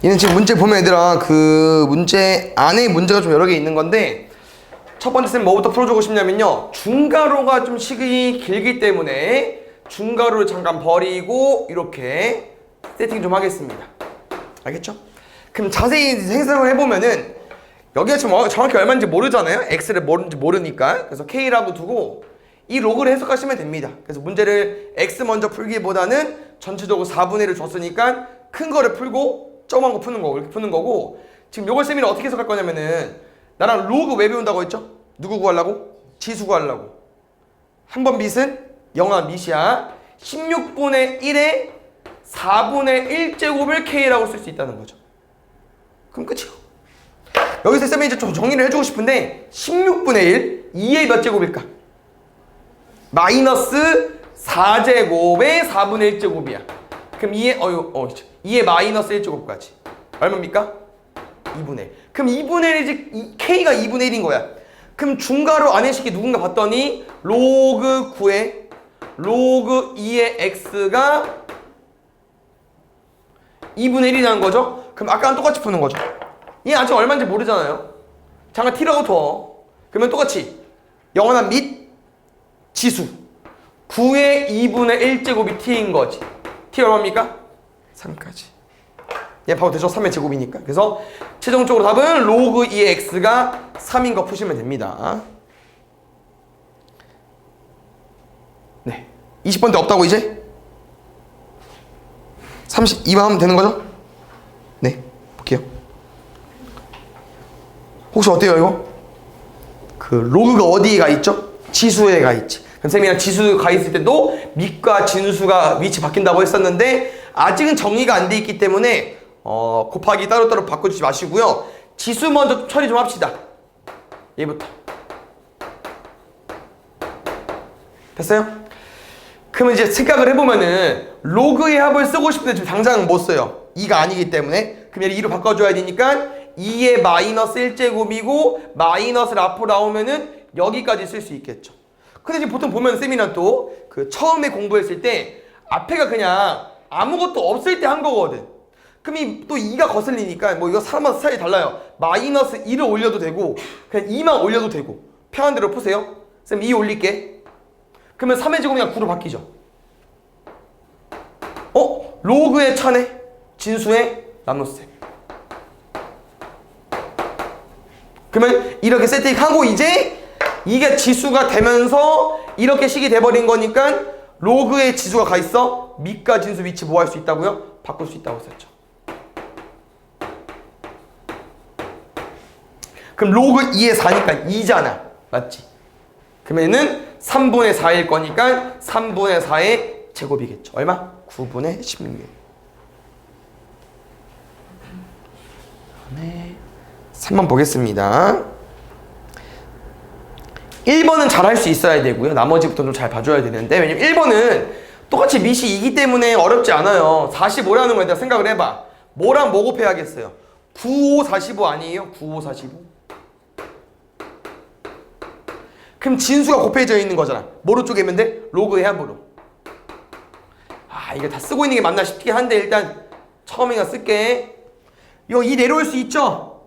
얘는 지금 문제 보면 얘들아 그 문제 안에 문제가 좀 여러 개 있는 건데 첫 번째 쌤 뭐부터 풀어주고 싶냐면요. 중괄호가 좀 시간이 길기 때문에 중괄호를 잠깐 버리고 이렇게 세팅 좀 하겠습니다. 알겠죠? 그럼 자세히 생성을 해보면은 여기가 지금 정확히 얼마인지 모르잖아요. x를 뭔지 모르니까. 그래서 k라고 두고 이 로그를 해석하시면 됩니다. 그래서 문제를 x 먼저 풀기보다는 전체적으로 4분의 1을 줬으니까 큰 거를 풀고 조그만 거 푸는 거고 이렇게 푸는 거고 지금 요걸 쌤이 어떻게 해석할 거냐면은 나랑 로그 왜 배운다고 했죠? 누구 구하려고? 지수 구하려고. 한 번 밑은 0한 밑이야. 16분의 1에 4분의 1제곱을 k라고 쓸 수 있다는 거죠. 그럼 끝이요. 여기서 쌤이 이제 좀 정리를 해주고 싶은데 16분의 1, 2의 몇 제곱일까? 마이너스 4제곱의 4분의 1제곱이야. 그럼 2의 마이너스 1제곱까지 얼마입니까? 2분의 1. 그럼 2분의 1이지 k가 2분의 1인 거야. 그럼 중괄호 안에식이 누군가 봤더니 로그 9에 로그 2의 x가 2분의 1이라는 거죠. 그럼 아까랑 똑같이 푸는 거죠. 얘 아직 얼마인지 모르잖아요. 잠깐 t라고 둬. 그러면 똑같이 영원한 및 지수 9의 2분의 1제곱이 t인 거지. t 얼마입니까? 3까지. 얘 바로 되죠. 3의 제곱이니까. 그래서 최종적으로 답은 로그 2의 x가 3인 거 푸시면 됩니다. 네. 20번째 없다고 이제? 32번 하면 되는 거죠? 네. 볼게요. 혹시 어때요 이거? 그 로그가 어디에 가 있죠? 지수에 가 있지. 그럼 쌤이랑 지수 가 있을 때도 밑과 진수가 위치 바뀐다고 했었는데 아직은 정리가 안 돼 있기 때문에 곱하기 따로따로 바꿔주지 마시고요. 지수 먼저 처리 좀 합시다. 얘부터. 됐어요? 그러면 이제 생각을 해보면은 로그의 합을 쓰고 싶은데 지금 당장 못 써요. 2가 아니기 때문에. 그럼 얘를 2로 바꿔줘야 되니까 2의 마이너스 1제곱이고 마이너스를 앞으로 나오면은 여기까지 쓸 수 있겠죠. 근데 지금 보통 보면 쌤이랑 또 그 처음에 공부했을 때 앞에가 그냥 아무것도 없을 때 한 거거든. 그럼 또 2가 거슬리니까 뭐 이거 사람마다 스타일이 달라요. 마이너스 2를 올려도 되고 그냥 2만 올려도 되고 편한 대로 푸세요. 쌤 2 올릴게. 그러면 3의 제곱이 그냥 9로 바뀌죠. 로그의 차네? 진수의 나눗셈. 그러면 이렇게 세팅하고 이제 이게 지수가 되면서 이렇게 식이 돼버린 거니까 로그의 지수가 가 있어. 밑과 진수 위치 뭐 할 수 있다고요? 바꿀 수 있다고 썼죠. 그럼 로그 2의 4니까 2잖아. 맞지? 그러면은 3분의 4일 거니까 3분의 4의 제곱이겠죠. 얼마? 9분의 16. 네. 3번 보겠습니다. 1번은 잘 할 수 있어야 되고요. 나머지부터 좀 잘 봐줘야 되는데 왜냐면 1번은 똑같이 밑이 2기 때문에 어렵지 않아요. 45라는 거에다 생각을 해봐. 뭐랑 뭐 곱해야겠어요? 9, 5, 45 아니에요? 9, 5, 45. 그럼 진수가 곱해져 있는 거잖아. 뭐로 쪼개면 돼? 로그의 합으로. 이거 다 쓰고 있는 게 맞나 싶긴 한데 일단 처음에가 쓸게. 이거 2 내려올 수 있죠?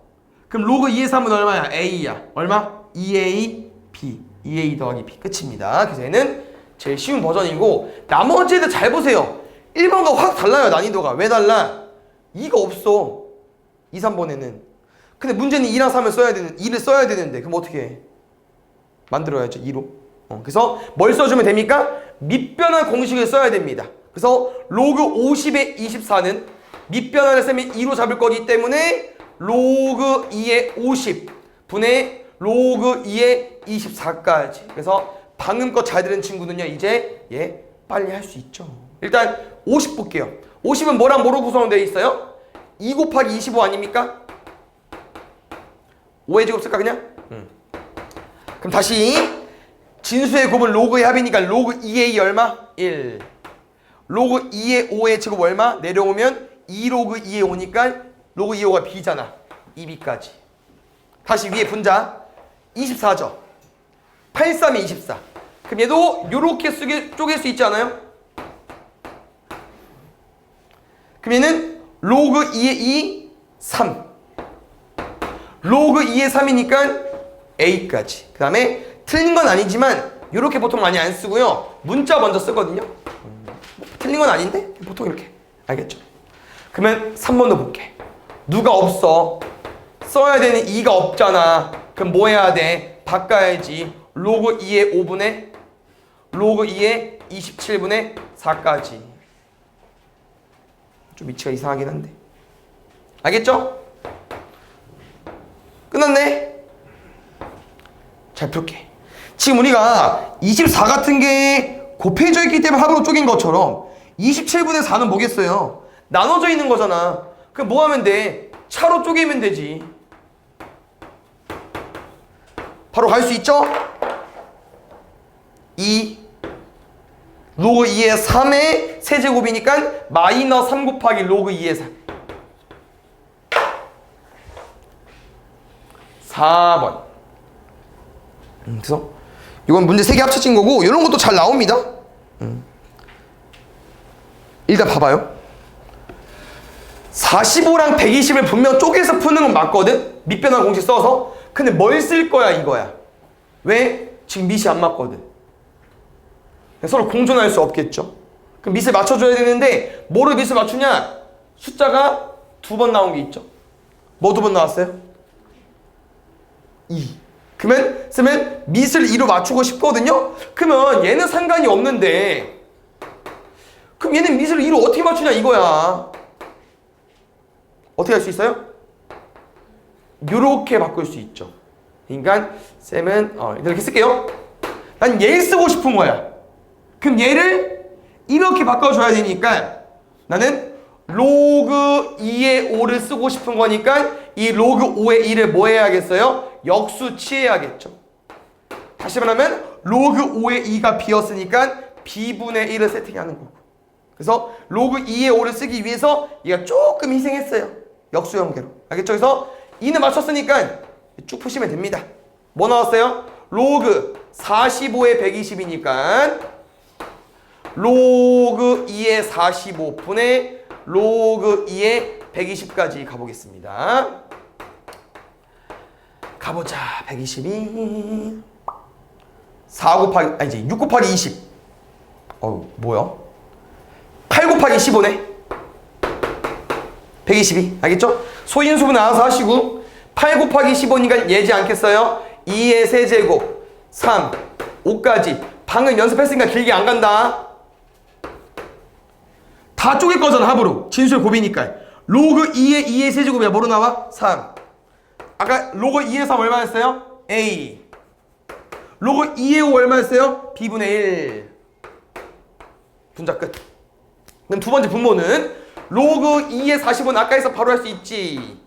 그럼 로그 2의 3은 얼마야? A야. 얼마? 2A, B. 2A 더하기 B. 끝입니다. 그래서 얘는 제일 쉬운 버전이고 나머지 애들 잘 보세요. 1번과 확 달라요. 난이도가. 왜 달라? 2가 없어. 2, 3번에는. 근데 문제는 2랑 3을 써야 되는 2를 써야 되는데 그럼 어떻게 해? 만들어야죠. 2로. 그래서 뭘 써주면 됩니까? 밑변환 공식을 써야 됩니다. 그래서 로그 50의 24는 밑변환을 쓰면 2로 잡을 거기 때문에 로그 2의 50 분의 로그 2의 24까지. 그래서 방금 거 잘 들은 친구는요 이제 빨리 할 수 있죠. 일단 50 볼게요. 50은 뭐랑 뭐로 구성되어 있어요? 2 곱하기 25 아닙니까? 5의 제곱 쓸까 그냥? 그럼 다시 진수의 곱은 로그의 합이니까 로그 2의 2 얼마? 1. 로그 2의 5의 제곱 얼마? 내려오면 2로그 2의 5니까 로그 2의 5가 B잖아. 2B까지. 다시 위에 분자 24죠. 8, 3에 24. 그럼 얘도 요렇게 쪼갤 수 있지 않아요? 그럼 얘는 로그 2의 2 3. 로그 2의 3이니까 a까지. 그 다음에 틀린 건 아니지만 이렇게 보통 많이 안 쓰고요. 문자 먼저 쓰거든요. 틀린 건 아닌데 보통 이렇게. 알겠죠? 그러면 3번도 볼게. 누가 없어. 써야 되는 2가 없잖아. 그럼 뭐 해야 돼? 바꿔야지. 로그 2의 5분의 로그 2의 27분의 4까지. 좀 위치가 이상하긴 한데. 알겠죠? 끝났네? 잘 풀게. 지금 우리가 24 같은 게 곱해져 있기 때문에 합으로 쪼갠 것처럼 27분의 4는 뭐겠어요? 나눠져 있는 거잖아. 그럼 뭐 하면 돼? 차로 쪼개면 되지. 바로 갈 수 있죠? 2 로그 2의 3의 세제곱이니까 마이너스 3 곱하기 로그 2의 3. 4번. 그래서 이건 문제 3개 합쳐진 거고 이런 것도 잘 나옵니다. 일단 봐봐요. 45랑 120을 분명 쪼개서 푸는 건 맞거든? 밑변환 공식 써서. 근데 뭘 쓸 거야 이거야. 왜? 지금 밑이 안 맞거든. 서로 공존할 수 없겠죠. 그럼 밑을 맞춰줘야 되는데 뭐로 밑을 맞추냐? 숫자가 2번 나온 게 있죠. 뭐 2번 나왔어요? 2. 그러면 쓰면 밑을 2로 맞추고 싶거든요. 그러면 얘는 상관이 없는데 그럼 얘는 밑을 2로 어떻게 맞추냐 이거야. 어떻게 할 수 있어요? 요렇게 바꿀 수 있죠. 그러니까 쌤은 이렇게 쓸게요. 난 얘를 쓰고 싶은 거야. 그럼 얘를 이렇게 바꿔줘야 되니까 나는 로그 2의 5를 쓰고 싶은 거니까 이 로그 5의 2를 뭐 해야겠어요? 역수 취해야겠죠. 다시 말하면 로그 5의 2가 비었으니까 b분의 1을 세팅하는 거고. 그래서 로그 2의 5를 쓰기 위해서 얘가 조금 희생했어요. 역수 연계로. 알겠죠? 그래서 2는 맞췄으니까 쭉 푸시면 됩니다. 뭐 나왔어요? 로그 45의 120이니까 로그 2의 45분의 로그 2의 120까지 가보겠습니다. 가보자. 122 4 곱하기 아니지 6 곱하기 20 뭐야? 8 곱하기 15네. 122 알겠죠? 소인수분 알아서 하시고 8 곱하기 15니까 예지 않겠어요? 2의 세제곱 3 5까지 방금 연습했으니까 길게 안 간다. 다 쪼갤 거잖아 합으로. 진수의 곱이니까. 로그 2의 세제곱이야. 뭐로 나와? 3. 아까 로그 2의 3 얼마였어요? A. 로그 2의 5 얼마였어요? B분의 1. 분자 끝. 그럼 두 번째 분모는 로그 2의 40은 아까 해서 바로 할 수 있지.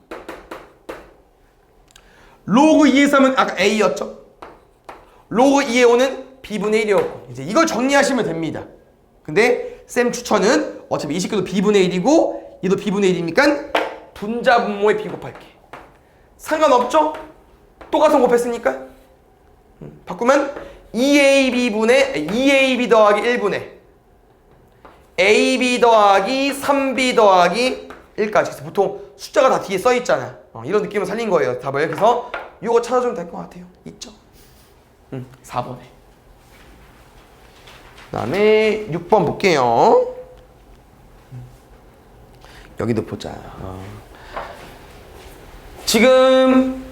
로그 2의 3은 아까 A였죠? 로그 2의 5는 B분의 1이었고 이제 이걸 정리하시면 됩니다. 근데 쌤 추천은 어차피 이 식구도 B분의 1이고 얘도 B분의 1이니까 분자 분모에 B 곱할게. 상관없죠? 똑같은 곱했으니까 바꾸면 2AB 더하기 1분의 AB 더하기 3B 더하기 1까지. 그래서 보통 숫자가 다 뒤에 써있잖아. 이런 느낌을 살린 거예요 답을. 그래서 이거 찾아주면 될 것 같아요. 있죠? 4번에. 그 다음에 6번 볼게요. 여기도 보자. 지금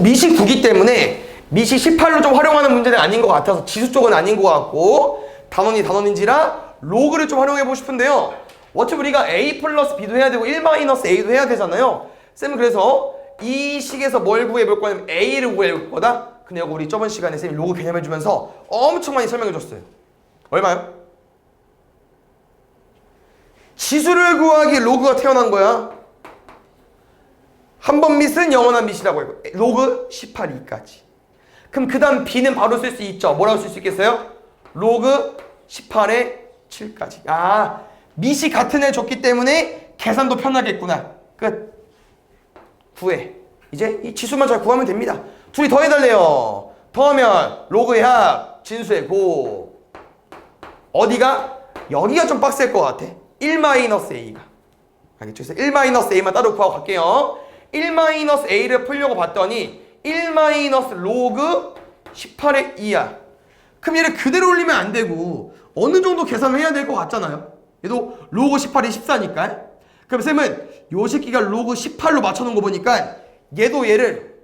밑이 9기 때문에 밑이 18로 좀 활용하는 문제는 아닌 것 같아서 지수 쪽은 아닌 것 같고 단원인지라 로그를 좀 활용해보고 싶은데요. 어차피 우리가 A 플러스 B도 해야 되고 1 마이너스 A도 해야 되잖아요. 쌤은 그래서 이 식에서 뭘 구해볼 거냐면 A를 구해볼 거다. 근데 여기 우리 저번 시간에 쌤이 로그 개념해주면서 엄청 많이 설명해줬어요. 얼마요? 지수를 구하기 로그가 태어난 거야. 한 번 밑은 영원한 밑이라고 해요. 로그 18이까지. 그럼 그 다음 B는 바로 쓸 수 있죠. 뭐라고 쓸 수 있겠어요? 로그 18의 7까지. 밑이 같은 애 줬기 때문에 계산도 편하겠구나. 끝. 구해. 이제 이 지수만 잘 구하면 됩니다. 둘이 더해달래요. 더하면 로그의 합, 진수의 곱. 어디가? 여기가 좀 빡셀 것 같아. 1 마이너스 A가. 알겠죠? 그래서 1-a만 따로 구하고 갈게요. 1-a를 풀려고 봤더니 1-로그 18의 2야. 그럼 얘를 그대로 올리면 안 되고 어느 정도 계산을 해야 될 것 같잖아요. 얘도 로그 18이 14니까. 그럼 쌤은 요 새끼가 로그 18로 맞춰놓은 거 보니까 얘도 얘를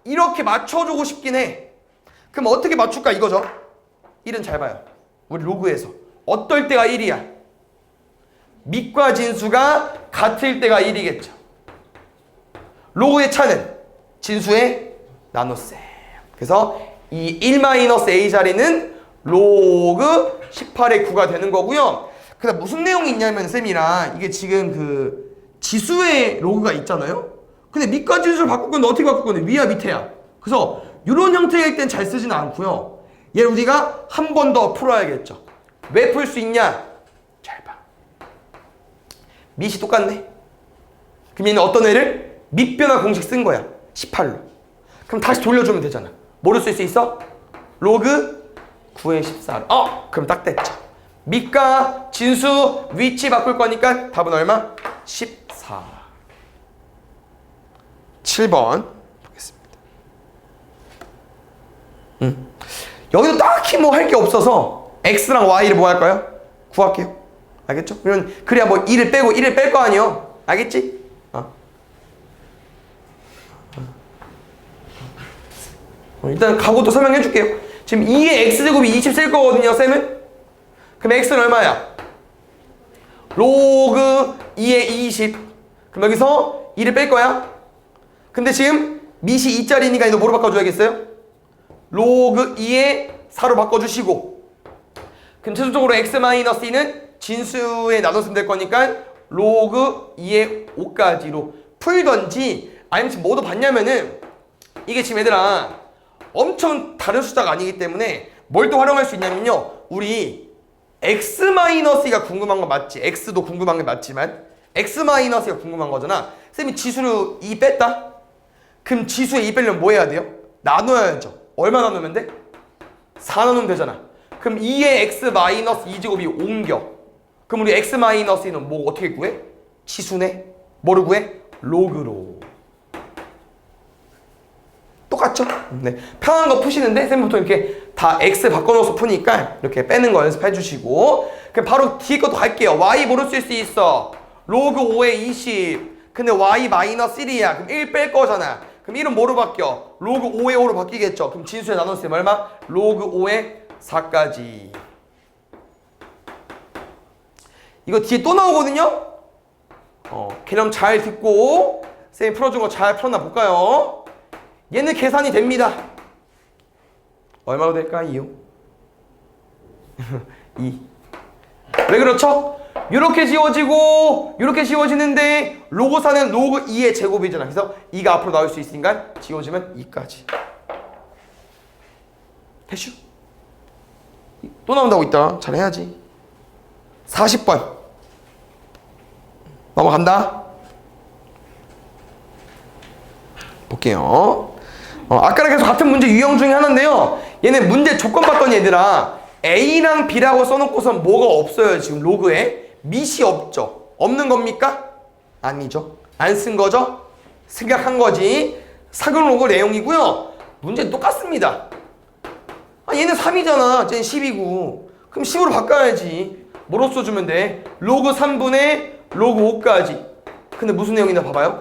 이렇게 맞춰주고 싶긴 해. 그럼 어떻게 맞출까 이거죠. 1은 잘 봐요. 우리 로그에서 어떨 때가 1이야? 밑과 진수가 같을 때가 1이겠죠. 로그의 차는 진수의 나눗셈. 그래서 이 1-a 자리는 로그 18의 9가 되는 거고요. 그다음 무슨 내용이 있냐면 쌤이랑 이게 지금 그 지수의 로그가 있잖아요. 근데 밑과 진수를 바꿀 건데 어떻게 바꿀 건데 위야 밑에야. 그래서 이런 형태일 땐 잘 쓰지는 않고요. 얘를 우리가 한 번 더 풀어야겠죠. 왜 풀 수 있냐? 잘 봐. 밑이 똑같네. 그럼 얘는 어떤 애를? 밑변화 공식 쓴 거야. 18로. 그럼 다시 돌려주면 되잖아. 뭐를 쓸 수 있어? 로그 9의 14로. 그럼 딱 됐죠. 밑과 진수 위치 바꿀 거니까 답은 얼마? 14. 7번 보겠습니다. 여기도 딱히 뭐 할 게 없어서 x랑 y를 뭐 할까요? 구할게요. 알겠죠? 그러면 그래야 뭐 2를 빼고 1을 뺄 거 아니에요. 알겠지? 일단 가고 또 설명해 줄게요. 지금 2의 x제곱이 20 쓸 거거든요, 쌤은. 그럼 x는 얼마야? 로그 2의 20. 그럼 여기서 2를 뺄 거야. 근데 지금 밑이 2짜리니까 이거 뭐로 바꿔줘야겠어요? 로그 2의 4로 바꿔주시고, 그럼 최종적으로 x-2는 진수의 나눗셈 될 거니까 로그 2의 5까지로 풀던지, 아니면 지금 뭐도 봤냐면은 이게 지금 얘들아 엄청 다른 숫자가 아니기 때문에 뭘 또 활용할 수 있냐면요, 우리 x-가 궁금한 거 맞지? x도 궁금한 게 맞지만 x-가 궁금한 거잖아. 쌤이 지수를 2 뺐다? 그럼 지수에 2 빼려면 뭐 해야 돼요? 나눠야죠. 얼마 나누면 돼? 4 나누면 되잖아. 그럼 2의 x-2제곱이 옮겨. 그럼 우리 x-는 뭐 어떻게 구해? 치수네. 뭐를 구해? 로그로. 똑같죠? 네. 편한 거 푸시는데 쌤 보통 이렇게 다 x 바꿔놓아서 푸니까 이렇게 빼는 거 연습해 주시고, 그럼 바로 뒤에 것도 갈게요. y 뭐로 쓸 수 있어? 로그 5의 20. 근데 y-1이야. 그럼 1 뺄 거잖아. 그럼 1은 뭐로 바뀌어? 로그 5의 5로 바뀌겠죠. 그럼 진수의 나눗셈 얼마? 로그 5의 4까지. 이거 뒤에 또 나오거든요? 개념 잘 듣고 쌤이 풀어준 거 잘 풀었나 볼까요? 얘는 계산이 됩니다. 얼마로 될까요? 2. 왜 그렇죠? 이렇게 지워지고 이렇게 지워지는데 로그 4는 로그 2의 제곱이잖아. 그래서 2가 앞으로 나올 수 있으니까 지워지면 2까지. 됐슈? 또 나온다고 있다. 잘해야지. 40번 넘어간다. 볼게요. 아까랑 계속 같은 문제 유형 중에 하나인데요. 얘네 문제 조건 봤더니 얘들아 A랑 B라고 써놓고선 뭐가 없어요. 지금 로그에 밑이 없죠. 없는 겁니까? 아니죠. 안 쓴 거죠? 생각한 거지. 사근 로그 내용이고요. 문제는 똑같습니다. 얘는 3이잖아. 쟤는 10이고. 그럼 10으로 바꿔야지. 뭐로 써주면 돼? 로그 3분의 로그 5까지. 근데 무슨 내용이나 봐봐요.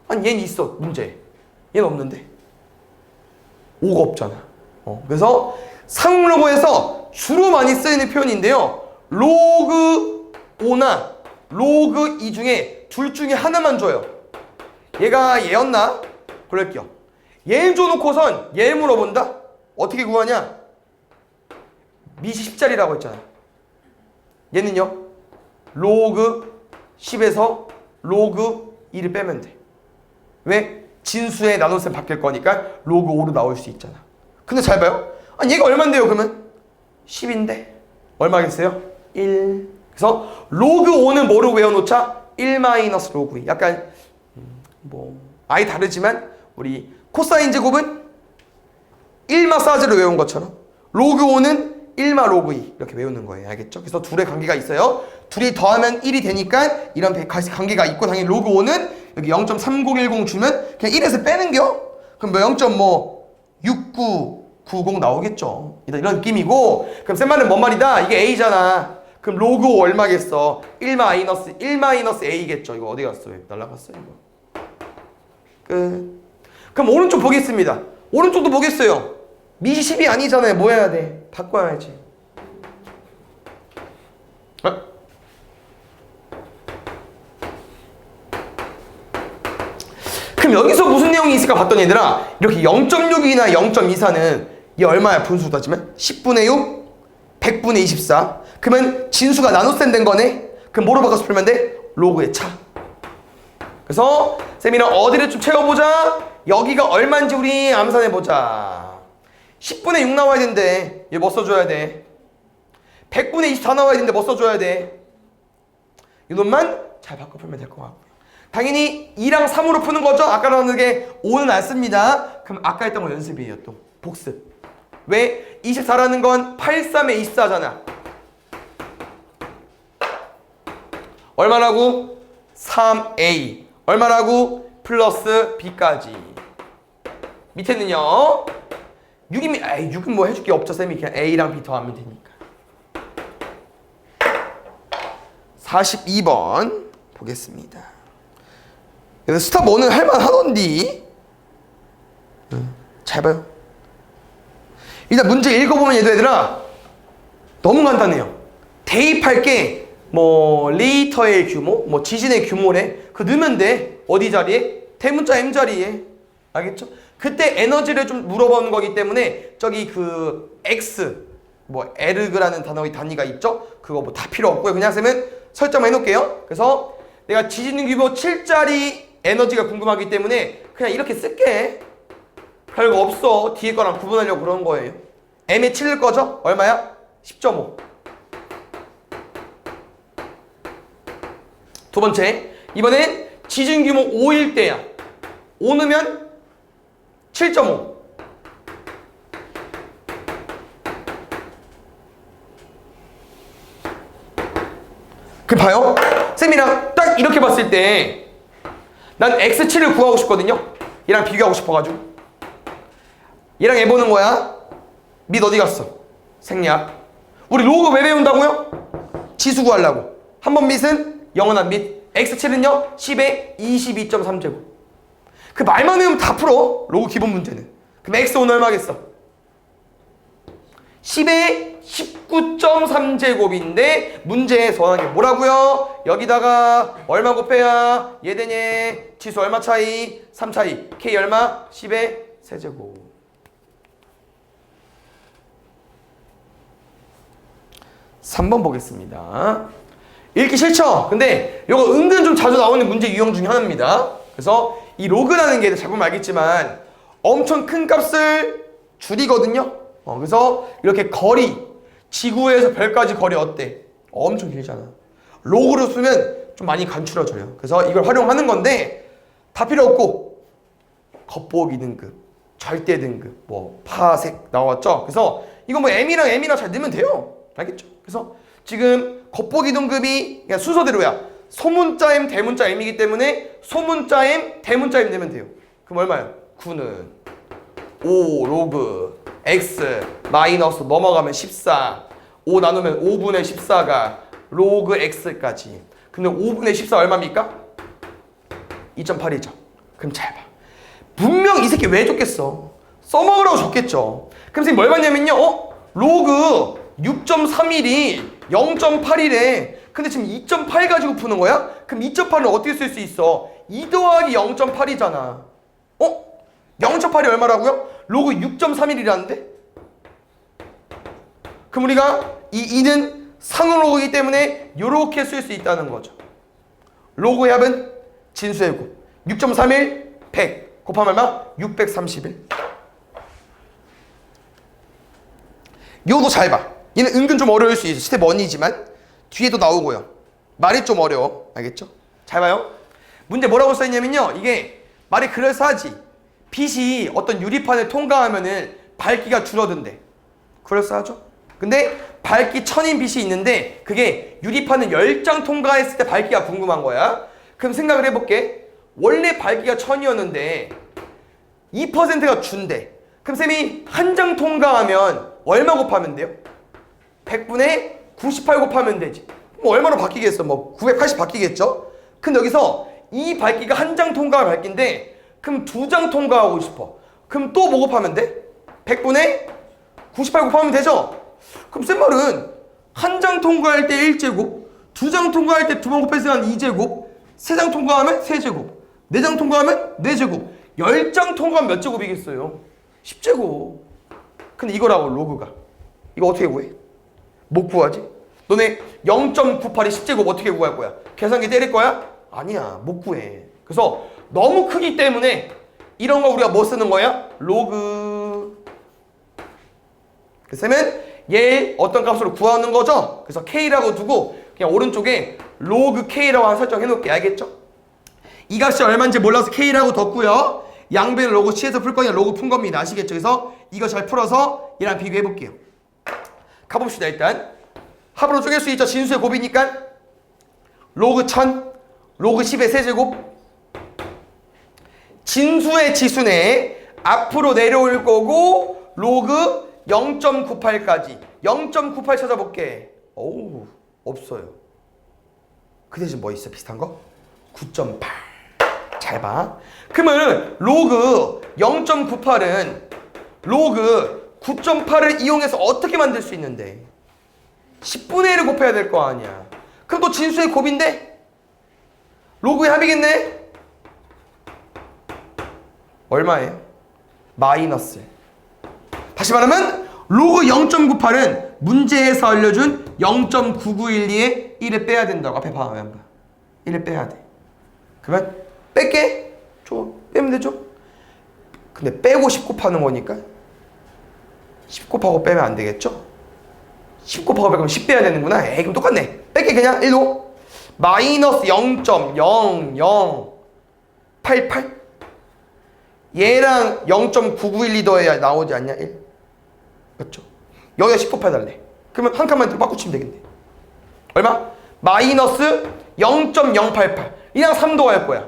아니 얘는 있어. 문제. 얘는 없는데. 5가 없잖아. 그래서 상록어에서 주로 많이 쓰이는 표현인데요. 로그 5나 로그 2 중에 둘 중에 하나만 줘요. 얘가 얘였나? 그럴게요. 얘를 줘놓고선 얘를 물어본다? 어떻게 구하냐? 밑이 10짜리라고 했잖아. 얘는요. 로그 10에서 로그 2를 빼면 돼. 왜? 진수의 나눗셈 바뀔 거니까 로그 5로 나올 수 있잖아. 근데 잘 봐요. 아니 얘가 얼만데요 그러면? 10인데 얼마겠어요? 1. 그래서 로그 5는 뭐로 외워놓자? 1 마이너스 로그 2. 약간 뭐 아예 다르지만 우리 코사인 제곱은 1 마사지로 외운 것처럼 로그 5는 1마 로그 2 이렇게 외우는 거예요. 알겠죠? 그래서 둘의 관계가 있어요. 둘이 더하면 1이 되니까 이런 관계가 있고, 당연히 로그 5는 여기 0.3010 주면 그냥 1에서 빼는겨? 그럼 뭐 0.6990 나오겠죠. 이런 느낌이고, 그럼 쌤말은 뭔 말이다? 이게 A잖아. 그럼 로그 5 얼마겠어? 1 마이너스 A겠죠. 이거 어디 갔어? 날라갔어 이거. 끝. 그럼 오른쪽 보겠습니다. 오른쪽도 보겠어요. 미시 10이 아니잖아요. 뭐 해야 돼? 바꿔야지. 어? 그럼 여기서 무슨 내용이 있을까 봤더니 얘들아, 이렇게 0.6이나 0.24는 얘 얼마야? 분수 따지면 10분의 6, 100분의 24. 그러면 진수가 나눗셈 된 거네. 그럼 뭐로 바꿔서 풀면 돼? 로그의 차. 그래서 쌤이랑 어디를 좀 채워보자. 여기가 얼마인지 우리 암산해보자. 10분의 6 나와야 되는데 얘 뭐 써줘야 돼? 100분의 24 나와야 되는데 뭐 써줘야 돼? 이 놈만 잘 바꿔 풀면 될 것 같고요. 당연히 2랑 3으로 푸는 거죠. 아까 나오는 게 5는 안 씁니다. 그럼 아까 했던 거 연습이에요. 또 복습. 왜? 24라는 건 8, 3에 24잖아. 얼마라고? 3A. 얼마라고? 플러스 B까지. 밑에는요 6이면, 6은 뭐 해줄 게 없죠. 쌤이 그냥 A랑 B 더하면 되니까. 42번 보겠습니다. 스탑 1은 할만하던디. 잘 봐요. 일단 문제 읽어보면 얘들아 너무 간단해요. 대입할 게 뭐 리터의 규모, 뭐 지진의 규모래. 그거 넣으면 돼. 어디 자리에? 대문자 M 자리에. 알겠죠? 그때 에너지를 좀 물어보는 거기 때문에 저기 그 X 뭐 에르그라는 단위가 있죠? 그거 뭐 다 필요 없고요. 그냥 쌤은 설정만 해놓을게요. 그래서 내가 지진 규모 7짜리 에너지가 궁금하기 때문에 그냥 이렇게 쓸게. 별거 없어. 뒤에 거랑 구분하려고 그러는 거예요. M에 7일 거죠? 얼마야? 10.5. 두 번째, 이번엔 지진 규모 5일 때야. 5 넣으면 7.5. 그 봐요. 쌤이랑 딱 이렇게 봤을 때 난 X7을 구하고 싶거든요. 얘랑 비교하고 싶어가지고. 얘랑 애 보는 거야. 밑 어디 갔어? 생략. 우리 로그 왜 배운다고요? 지수 구하려고. 한 번 밑은 영원한 밑. X7은요 10에 22.3제곱. 그 말만 외우면 다 풀어. 로그 기본 문제는. 그럼 X5는 얼마겠어? 10에 19.3제곱인데 문제에 서원한 게 뭐라고요? 여기다가 얼마 곱해야 얘 되냐? 지수 얼마 차이? 3 차이. K 얼마? 10에 세제곱. 3번 보겠습니다. 읽기 싫죠? 근데 이거 은근 좀 자주 나오는 문제 유형 중에 하나입니다. 그래서 이 로그라는 게 잘 보면 알겠지만 엄청 큰 값을 줄이거든요. 그래서 이렇게 거리, 지구에서 별까지 거리 어때? 엄청 길잖아. 로그로 쓰면 좀 많이 간추려져요. 그래서 이걸 활용하는 건데 다 필요 없고 겉보기 등급, 절대 등급, 뭐 파색 나왔죠? 그래서 이거 뭐 M이랑 잘 넣으면 돼요. 알겠죠? 그래서 지금 겉보기 등급이 그냥 순서대로야. 소문자 M, 대문자 M이기 때문에 소문자 M, 대문자 M 내면 돼요. 그럼 얼마야? 9는 5 로그 X 마이너스 넘어가면 14. 5 나누면 5분의 14가 로그 X까지. 근데 5분의 14 얼마입니까? 2.8이죠. 그럼 잘 봐. 분명 이 새끼 왜 줬겠어? 써먹으라고 줬겠죠. 그럼 선생님 뭘 봤냐면요. 로그 6.31이 0.8이래. 근데 지금 2.8 가지고 푸는 거야? 그럼 2.8은 어떻게 쓸 수 있어? 2 더하기 0.8이잖아. 0.8이 얼마라고요? 로그 6.31이라는데? 그럼 우리가 이 2는 상호로그이기 때문에 이렇게 쓸 수 있다는 거죠. 로그의 합은 진수의 곱. 6.31, 100. 곱하면 얼마? 631. 요도 잘 봐. 얘는 은근 좀 어려울 수 있어. 스텝 1이지만 뒤에도 나오고요. 말이 좀 어려워. 알겠죠? 잘 봐요. 문제 뭐라고 써있냐면요. 이게 말이 그럴싸하지. 빛이 어떤 유리판을 통과하면은 밝기가 줄어든대. 그럴싸하죠? 근데 밝기 1000인 빛이 있는데 그게 유리판을 10장 통과했을 때 밝기가 궁금한 거야. 그럼 생각을 해볼게. 원래 밝기가 1000이었는데 2%가 준대. 그럼 쌤이 한 장 통과하면 얼마 곱하면 돼요? 100분의 98 곱하면 되지. 뭐 얼마로 바뀌겠어? 뭐 980 바뀌겠죠? 근데 여기서 이 밝기가 한 장 통과할 밝기인데 그럼 2장 통과하고 싶어. 그럼 또 뭐 곱하면 돼? 100분의 98 곱하면 되죠? 그럼 쌤 말은 한 장 통과할 때 1제곱, 2장 통과할 때 2번 곱했으면 2제곱, 3장 통과하면 3제곱, 4장 통과하면 4제곱, 10장 통과하면 몇 제곱이겠어요? 10제곱. 근데 이거라고 로그가. 이거 어떻게 구해? 못 구하지? 너네 0.98이 10제곱 어떻게 구할 거야? 계산기 때릴 거야? 아니야, 못 구해. 그래서 너무 크기 때문에 이런 거 우리가 뭐 쓰는 거야? 로그. 그러면 얘 어떤 값으로 구하는 거죠? 그래서 K라고 두고 그냥 오른쪽에 로그 K라고 설정해 놓을게. 알겠죠? 이 값이 얼마인지 몰라서 K라고 뒀고요. 양변을 로그 C에서 풀 거냐 로그 푼 겁니다. 아시겠죠? 그래서 이거 잘 풀어서 얘랑 비교해 볼게요. 가봅시다. 일단 합으로 쪼갤 수 있죠. 진수의 곱이니까 로그 1000 로그 10의 세제곱. 진수의 지수네 앞으로 내려올 거고 로그 0.98까지 0.98 찾아볼게. 어우 없어요. 그 대신 뭐 있어? 비슷한 거? 9.8. 잘 봐. 그러면 로그 0.98은 로그 9.8을 이용해서 어떻게 만들 수 있는데? 10분의 1을 곱해야 될 거 아니야. 그럼 또 진수의 곱인데? 로그의 합이겠네? 얼마예요? 마이너스. 다시 말하면 로그 0.98은 문제에서 알려준 0.9912에 1을 빼야 된다고. 앞에 봐. 1을 빼야 돼. 그러면 뺄게? 줘. 빼면 되죠? 근데 빼고 10 곱하는 거니까 10 곱하고 빼면 안 되겠죠? 10 곱하고 빼면 10 빼야 되는구나. 에이 그럼 똑같네. 뺄게 그냥 1로 마이너스 0.0088 얘랑 0.9912 더해야 나오지 않냐? 1 맞죠? 여기가 10 곱해달래. 그러면 한 칸만 더 바꾸치면 되겠네. 얼마? 마이너스 0.088 이랑 3 더할 거야.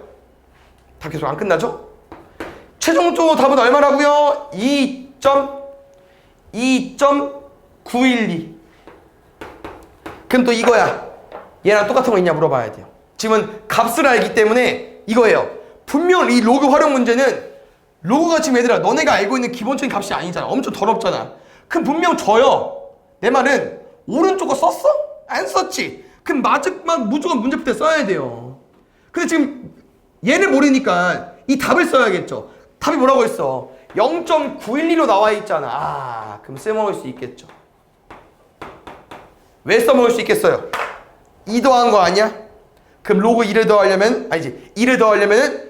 다 계속 안 끝나죠? 최종적으로 답은 얼마라고요? 2.912. 그럼 또 이거야. 얘랑 똑같은 거 있냐 물어봐야 돼요. 지금은 값을 알기 때문에 이거예요. 분명 이 로그 활용 문제는 로그가 지금 얘들아 너네가 알고 있는 기본적인 값이 아니잖아. 엄청 더럽잖아. 그럼 분명 져요. 내 말은 오른쪽 거 썼어? 안 썼지? 그럼 마지막 무조건 문제 풀 때 써야 돼요. 근데 지금 얘를 모르니까 이 답을 써야겠죠. 답이 뭐라고 했어? 0.912로 나와 있잖아. 아, 그럼 써먹을 수 있겠죠. 왜 써먹을 수 있겠어요? 2 더한 거 아니야? 그럼 로그 2를 더하려면 아니지 2를 더하려면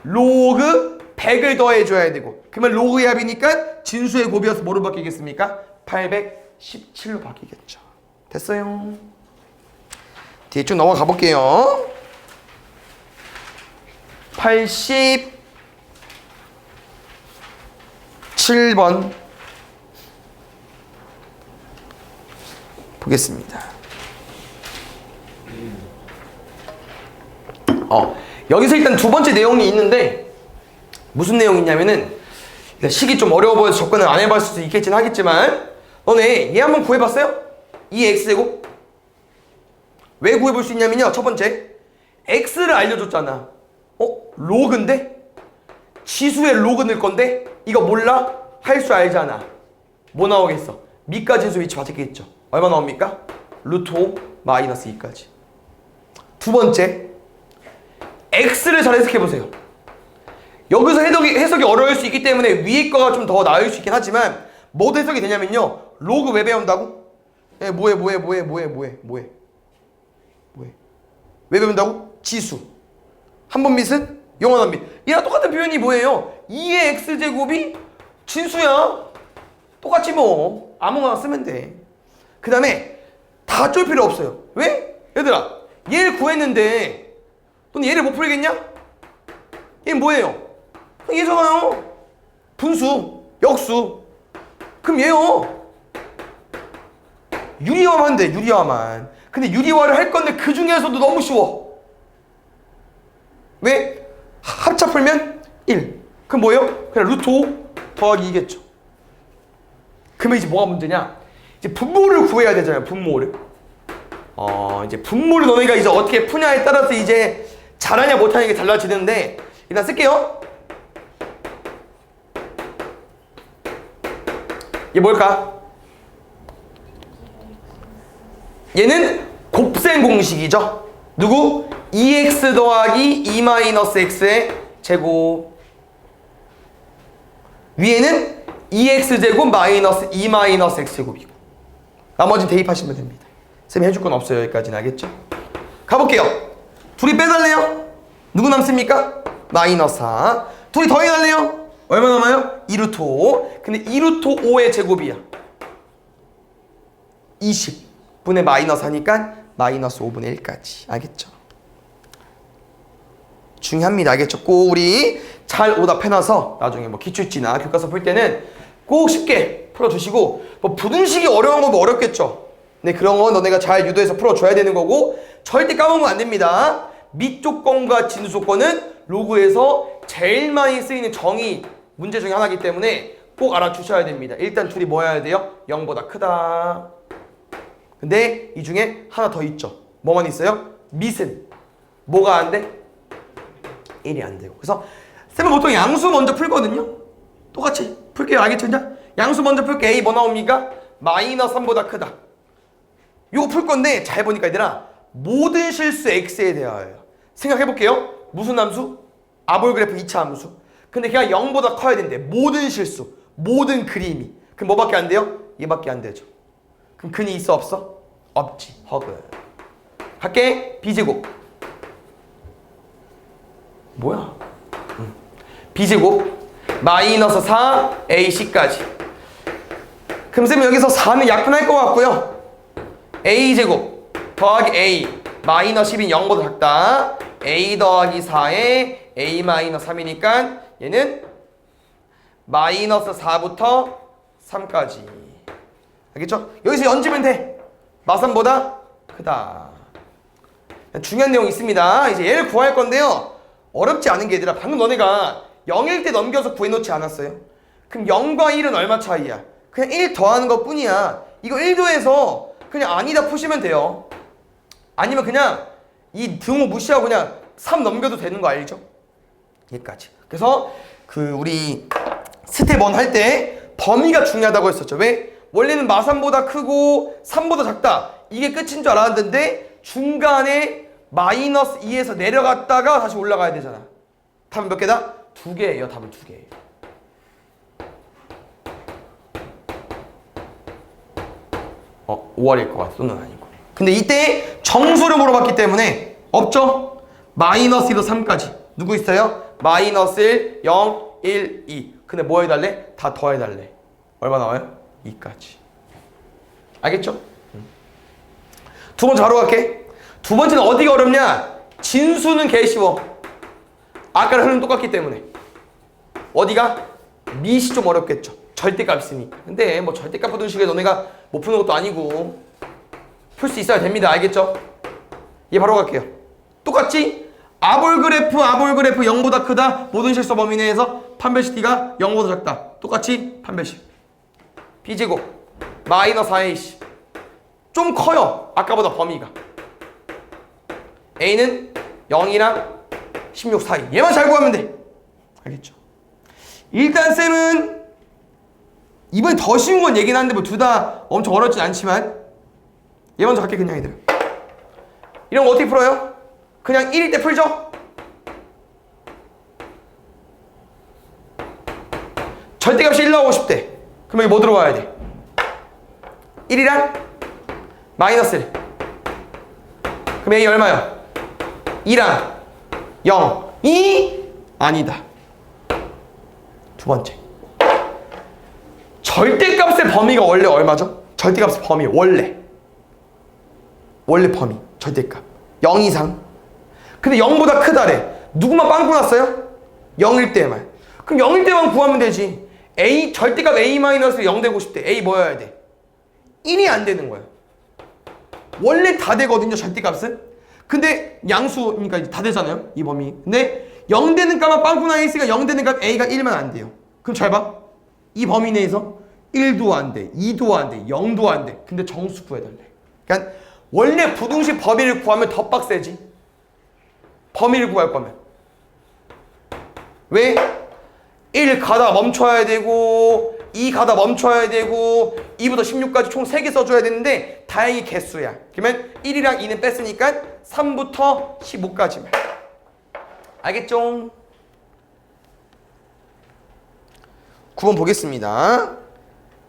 로그 100을 더해줘야 되고 그러면 로그의 합이니까 진수의 곱이어서 뭐로 바뀌겠습니까? 817로 바뀌겠죠. 됐어요. 뒤에 쭉 넘어가 볼게요. 87번 보겠습니다. 여기서 일단 두 번째 내용이 있는데 무슨 내용이냐면은 식이 좀 어려워 보여서 접근을 안 해봤을 수도 있겠긴 하겠지만 너네 얘 한번 구해봤어요? 이 x제곱 왜 구해볼 수 있냐면요. 첫 번째 x를 알려줬잖아. 로그인데? 지수에 로그 넣을 건데? 이거 몰라? 할 수 알잖아. 뭐 나오겠어? 미가 진수 위치 맞겠죠? 얼마 나옵니까? 루트 5 마이너스 2까지. 두 번째 x를 잘 해석해보세요. 여기서 해석이 어려울 수 있기 때문에 위에 거가 좀 더 나을 수 있긴 하지만 뭐도 해석이 되냐면요. 로그 왜 배운다고? 뭐해? 왜 배운다고? 지수. 한 번 밑은 영원한 밑. 얘랑 똑같은 표현이 뭐예요? 2의 x제곱이 진수야. 똑같지 뭐. 아무거나 쓰면 돼. 그 다음에 다 쫄 필요 없어요. 왜? 얘들아 얘를 구했는데 너는 얘를 못 풀겠냐? 얘는 뭐예요? 얘잖아요. 분수, 역수. 그럼 얘요. 유리화만 하면 돼. 유리화만. 근데 유리화를 할 건데 그 중에서도 너무 쉬워. 왜? 합차 풀면 1. 그럼 뭐예요? 그냥 루트 5 더하기 2겠죠. 그러면 이제 뭐가 문제냐? 이제 분모를 구해야 되잖아요. 분모를. 이제 분모를 너네가 이제 어떻게 푸냐에 따라서 이제 잘하냐 못하냐 게 달라지는데 일단 쓸게요. 얘 뭘까? 얘는 곱셈 공식이죠. 누구? 2x 더하기 2-x의 제곱. 위에는 2x제곱 마이너스 2-x제곱이고 나머지는 대입하시면 됩니다. 쌤이 해줄 건 없어요. 여기까지는. 알겠죠? 가볼게요. 둘이 빼달래요? 누구 남습니까? 마이너스 4. 둘이 더해달래요? 얼마 남아요? 2루트 5. 근데 2루트 5의 제곱이야 20분의 마이너스 하니까 마이너스 5분의 1까지. 알겠죠? 중요합니다. 알겠죠? 꼭 우리 잘 오답해놔서 나중에 뭐 기출지나 교과서 풀 때는 꼭 쉽게 풀어주시고, 뭐 부등식이 어려운 거 뭐 어렵겠죠? 네, 그런 건 너네가 잘 유도해서 풀어줘야 되는 거고, 절대 까먹으면 안 됩니다. 밑조건과 진수조건은 로그에서 제일 많이 쓰이는 정의 문제 중에 하나이기 때문에 꼭 알아주셔야 됩니다. 일단 둘이 뭐 해야 돼요? 0보다 크다. 근데 이 중에 하나 더 있죠. 뭐만 있어요? 밑은 뭐가 안 돼? 1이 안 돼요. 그래서 쌤은 보통 양수 먼저 풀거든요. 똑같이 풀게요. 알겠죠? 양수 먼저 풀게. A 뭐 나옵니까? 마이너스 3보다 크다. 요거 풀 건데 잘 보니까 얘들아, 모든 실수 x에 대하여요. 생각해 볼게요. 무슨 함수? 아볼 그래프 2차 함수. 근데 걔가 0보다 커야 된대. 모든 실수, 모든 그림이. 그럼 뭐밖에 안 돼요? 얘밖에 안 되죠. 그럼 근이 있어 없어? 없지. 허그. 할게. b제곱. 뭐야? b제곱 마이너스 4 ac까지. 그럼 쌤은 여기서 4는 약분할 것 같고요. a제곱 더하기 a 마이너스 10인 0보다 작다. a 더하기 4에 a 마이너스 3이니까 얘는 마이너스 4부터 3까지. 알겠죠? 여기서 얹으면 돼. 마3보다 크다. 중요한 내용이 있습니다. 이제 얘를 구할 건데요. 어렵지 않은 게 얘들아, 방금 너네가 0일 때 넘겨서 구해놓지 않았어요? 그럼 0과 1은 얼마 차이야? 그냥 1 더하는 것 뿐이야. 이거 1 더해서 그냥 아니다 푸시면 돼요. 아니면 그냥 이 등호 무시하고 그냥 3 넘겨도 되는 거 알죠? 여기까지. 그래서 그 우리 스텝 1 할 때 범위가 중요하다고 했었죠. 왜? 원래는 마3보다 크고 3보다 작다. 이게 끝인 줄 알았는데 중간에 마이너스 2에서 내려갔다가 다시 올라가야 되잖아. 답은 몇 개다? 2개예요. 답은 2개예요. 어, 5할일 것 같아. 또는 아니고. 근데 이때 정수를 물어봤기 때문에 없죠? 마이너스 1에서 3까지. 누구 있어요? 마이너스 1, 0, 1, 2. 근데 뭐 해달래? 다 더해달래. 얼마 나와요? 2까지. 알겠죠? 두 번째 바로 갈게. 두 번째는 어디가 어렵냐? 진수는 개 쉬워. 아까랑 흐름 똑같기 때문에. 어디가? 밑이 좀 어렵겠죠. 절대값이니까. 근데 뭐 절대값 푸는 식에 너네가 못 푸는 것도 아니고 풀 수 있어야 됩니다. 알겠죠? 얘 바로 갈게요. 똑같지? 아볼 그래프 0보다 크다. 모든 실수 범위 내에서 판별식 D가 0보다 작다. 똑같이 판별식. B제곱 마이너스 4AC. 좀 커요. 아까보다 범위가. A는 0이랑 16 사이. 얘만 잘 구하면 돼. 알겠죠? 일단 쌤은 이번에 더 쉬운 건 얘긴 한데 뭐 둘 다 엄청 어렵진 않지만 얘 먼저 갈게. 그냥 얘들아, 이런 거 어떻게 풀어요? 그냥 1일 때 풀죠? 절대값이 1 나오고 싶대. 그럼 여기 뭐 들어가야 돼? 1이랑 마이너스 1. 그럼 A 얼마요? 2랑 0. 2? 아니다. 두 번째. 절대값의 범위가 원래 얼마죠? 절대값의 범위 원래 범위 절대값 0 이상. 근데 0보다 크다래. 누구만 빵꾸 났어요? 0일 때만. 그럼 0일 때만 구하면 되지. A 절대값 A-0 되고 싶대. A 뭐여야 돼? 1이 안 되는 거야. 원래 다 되거든요, 절대값은. 근데 양수니까 이제 다 되잖아요, 이 범위. 근데 0 되는 값만 빵꾸나 있으니까 0 되는 값 a가 1만 안 돼요. 그럼 잘 봐. 이 범위 내에서 1도 안 돼, 2도 안 돼, 0도 안 돼. 근데 정수 구해달래. 그러니까 원래 부등식 범위를 구하면 더 빡세지. 범위를 구할 거면. 왜? 1 가다 멈춰야 되고 2 가다 멈춰야 되고 2부터 16까지 총 3개 써줘야 되는데 다행히 개수야. 그러면 1이랑 2는 뺐으니까 3부터 15까지만. 알겠죠? 9번 보겠습니다.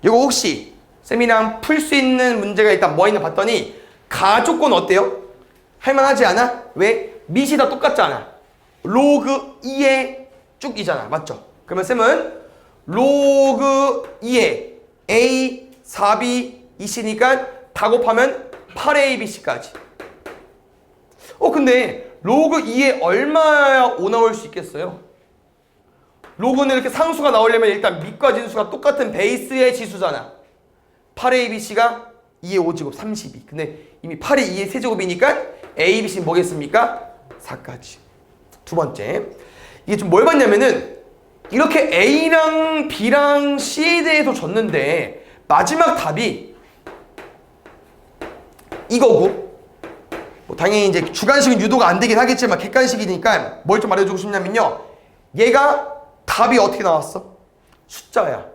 이거 혹시 쌤이랑 풀 수 있는 문제가 일단 뭐 있나 봤더니 가조건 어때요? 할만하지 않아? 왜? 밑이 다 똑같잖아. 로그 2에 쭉이잖아. 맞죠? 그러면 쌤은 로그 2에 A, 4B, EC니까 다 곱하면 8ABC까지. 근데 로그 2에 얼마야 5 나올 수 있겠어요? 로그는 이렇게 상수가 나오려면 일단 밑과 진수가 똑같은 베이스의 지수잖아. 8ABC가 2의 5제곱 32. 근데 이미 8이 2의 세제곱이니까 ABC는 뭐겠습니까? 4까지. 두 번째. 이게 좀 뭘 봤냐면은 이렇게 A랑 B랑 C에 대해서 줬는데 마지막 답이 이거고, 뭐 당연히 이제 주관식은 유도가 안 되긴 하겠지만 객관식이니까 뭘 좀 말해주고 싶냐면요, 얘가 답이 어떻게 나왔어? 숫자야.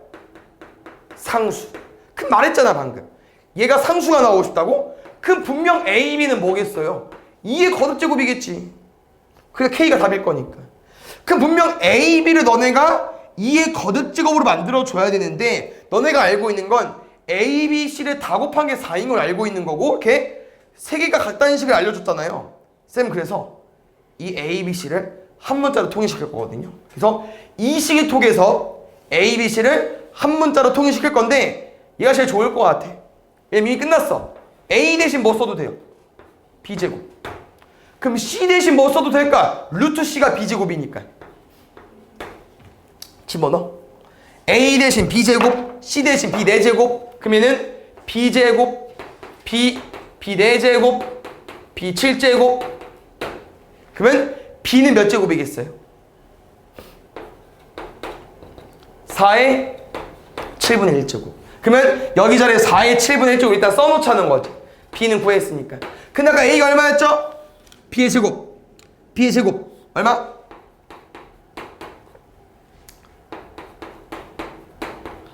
상수. 그럼 말했잖아 방금. 얘가 상수가 나오고 싶다고? 그럼 분명 A, B는 뭐겠어요? 2의 거듭제곱이겠지. 그래 K가 답일 거니까. 그럼 분명 A, B를 너네가 2의 거듭제곱으로 만들어줘야 되는데 너네가 알고 있는 건 A, B, C를 다 곱한 게 4인 걸 알고 있는 거고, 이렇게 세 개가 같다는 식을 알려줬잖아요. 쌤 그래서 이 A, B, C를 한 문자로 통일시킬 거거든요. 그래서 이 식의 톡에서 A, B, C를 한 문자로 통일시킬 건데 얘가 제일 좋을 것 같아. 얘는 이미 끝났어. A 대신 뭐 써도 돼요? B제곱. 그럼 C 대신 뭐 써도 될까? 루트 C가 B제곱이니까. 집어넣어. A 대신 B제곱, C 대신 B 4제곱. 그러면은 B제곱, B 4제곱, B 7제곱. 그러면 B는 몇 제곱이겠어요? 4의 7분의 1제곱. 그러면 여기 자리에 4의 7분의 1제곱 일단 써놓자는 거지. B는 구했으니까. 근데 아까 A가 얼마였죠? B의 제곱. B의 제곱. 얼마?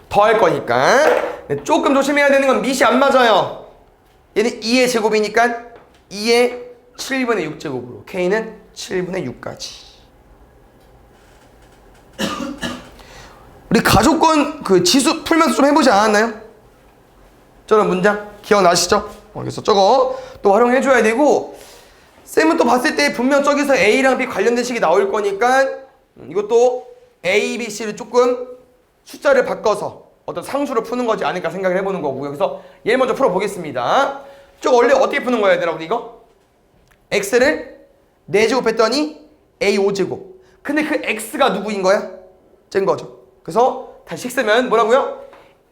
더 할 거니까. 조금 조심해야 되는 건 밑이 안 맞아요. 얘는 2의 제곱이니까 2의 7분의 6제곱으로. K는 7분의 6까지. 우리 가족권 그 지수 풀면서 좀 해보지 않았나요? 저런 문장 기억나시죠? 그래서 저거 또 활용해줘야 되고, 쌤은 또 봤을 때 분명 저기서 A랑 B 관련된 식이 나올 거니까 이것도 A, B, C를 조금 숫자를 바꿔서 어떤 상수를 푸는 거지 않을까 생각을 해보는 거고요. 그래서 얘를 먼저 풀어보겠습니다. 저거 원래 어떻게 푸는 거야 얘들아? 우리 이거 X를 4제곱 했더니 A 5제곱. 근데 그 X가 누구인 거야? 짠 거죠. 그래서 다시 쓰면 뭐라고요?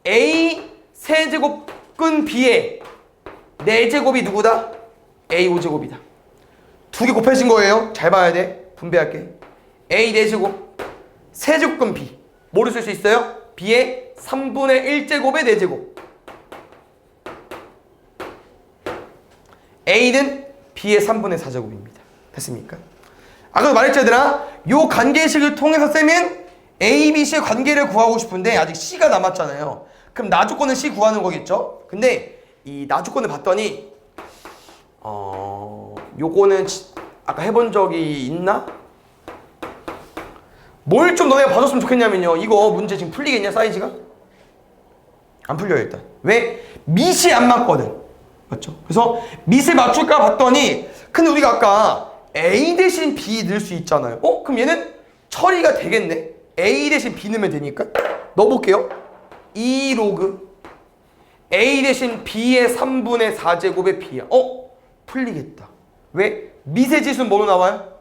A 세제곱근 B의 4제곱이 누구다? A 5제곱이다. 두 개 곱해진 거예요. 잘 봐야 돼. 분배할게. A 4제곱 세제곱근 B. 뭐를 쓸 수 있어요? B의 3분의 1제곱의 4제곱. A는 B의 3분의 4제곱입니다. 됐습니까? 아까도 말했죠 얘들아? 요 관계식을 통해서 쌤은 A, B, C의 관계를 구하고 싶은데 아직 C가 남았잖아요. 그럼 나조건은 C 구하는 거겠죠? 근데 이 나조건을 봤더니 요거는 아까 해본 적이 있나? 뭘 좀 너네가 봐줬으면 좋겠냐면요, 이거 문제 지금 풀리겠냐 사이즈가? 안 풀려요 일단. 왜? 밑이 안 맞거든. 맞죠? 그래서 밑을 맞출까 봤더니, 근데 우리가 아까 A 대신 B 넣을 수 있잖아요. 그럼 얘는 처리가 되겠네? A 대신 B 넣으면 되니까 넣어볼게요. 2 로그 A 대신 B의 3분의 4제곱의 B야. 풀리겠다. 왜? 밑의 지수는 뭐로 나와요?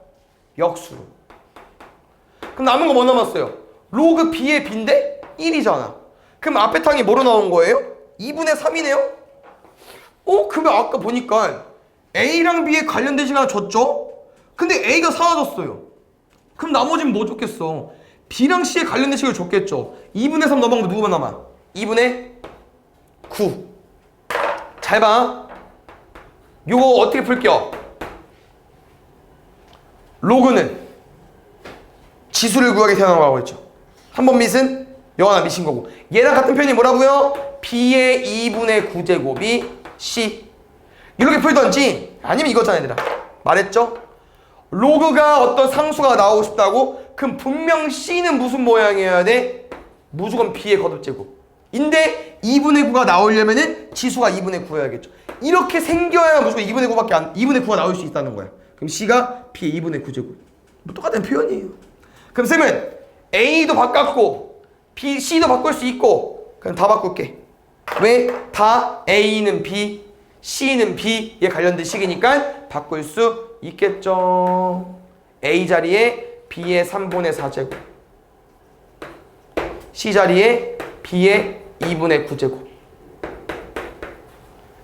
역수로. 그럼 남은 거 뭐 남았어요? 로그 B의 B인데 1이잖아. 그럼 앞에 탕이 뭐로 나온 거예요? 2분의 3이네요? 그러면 아까 보니까 A랑 B에 관련된 시간 줬죠? 근데 A가 사라졌어요. 그럼 나머지는 뭐 줬겠어? B랑 C에 관련된 식을 줬겠죠? 2분의 3 넘어가면 누구만 남아? 2분의 9. 잘 봐. 요거 어떻게 풀게요? 로그는 지수를 구하게 태어나라고 했죠. 한 번 밑은 영하나 밑인 거고. 얘랑 같은 표현이 뭐라고요? B의 2분의 9제곱이 C. 이렇게 풀던지 아니면 이거잖아 얘들아. 말했죠? 로그가 어떤 상수가 나오고 싶다고? 그럼 분명 C는 무슨 모양이어야 돼? 무조건 B의 거듭제곱. 인데 2분의 9가 나오려면은 지수가 2분의 9여야겠죠. 이렇게 생겨야 무조건 2분의 9밖에 2분의 9가 나올 수 있다는 거야. 그럼 C가 B의 2분의 9제곱. 뭐 똑같은 표현이에요. 그럼 쌤은 A도 바꿨고 B, C도 바꿀 수 있고 그럼 다 바꿀게. 왜? 다 A는 B, C는 B에 관련된 식이니까 바꿀 수 있겠죠. A 자리에 B의 3분의 4제곱, C 자리에 B의 2분의 9제곱.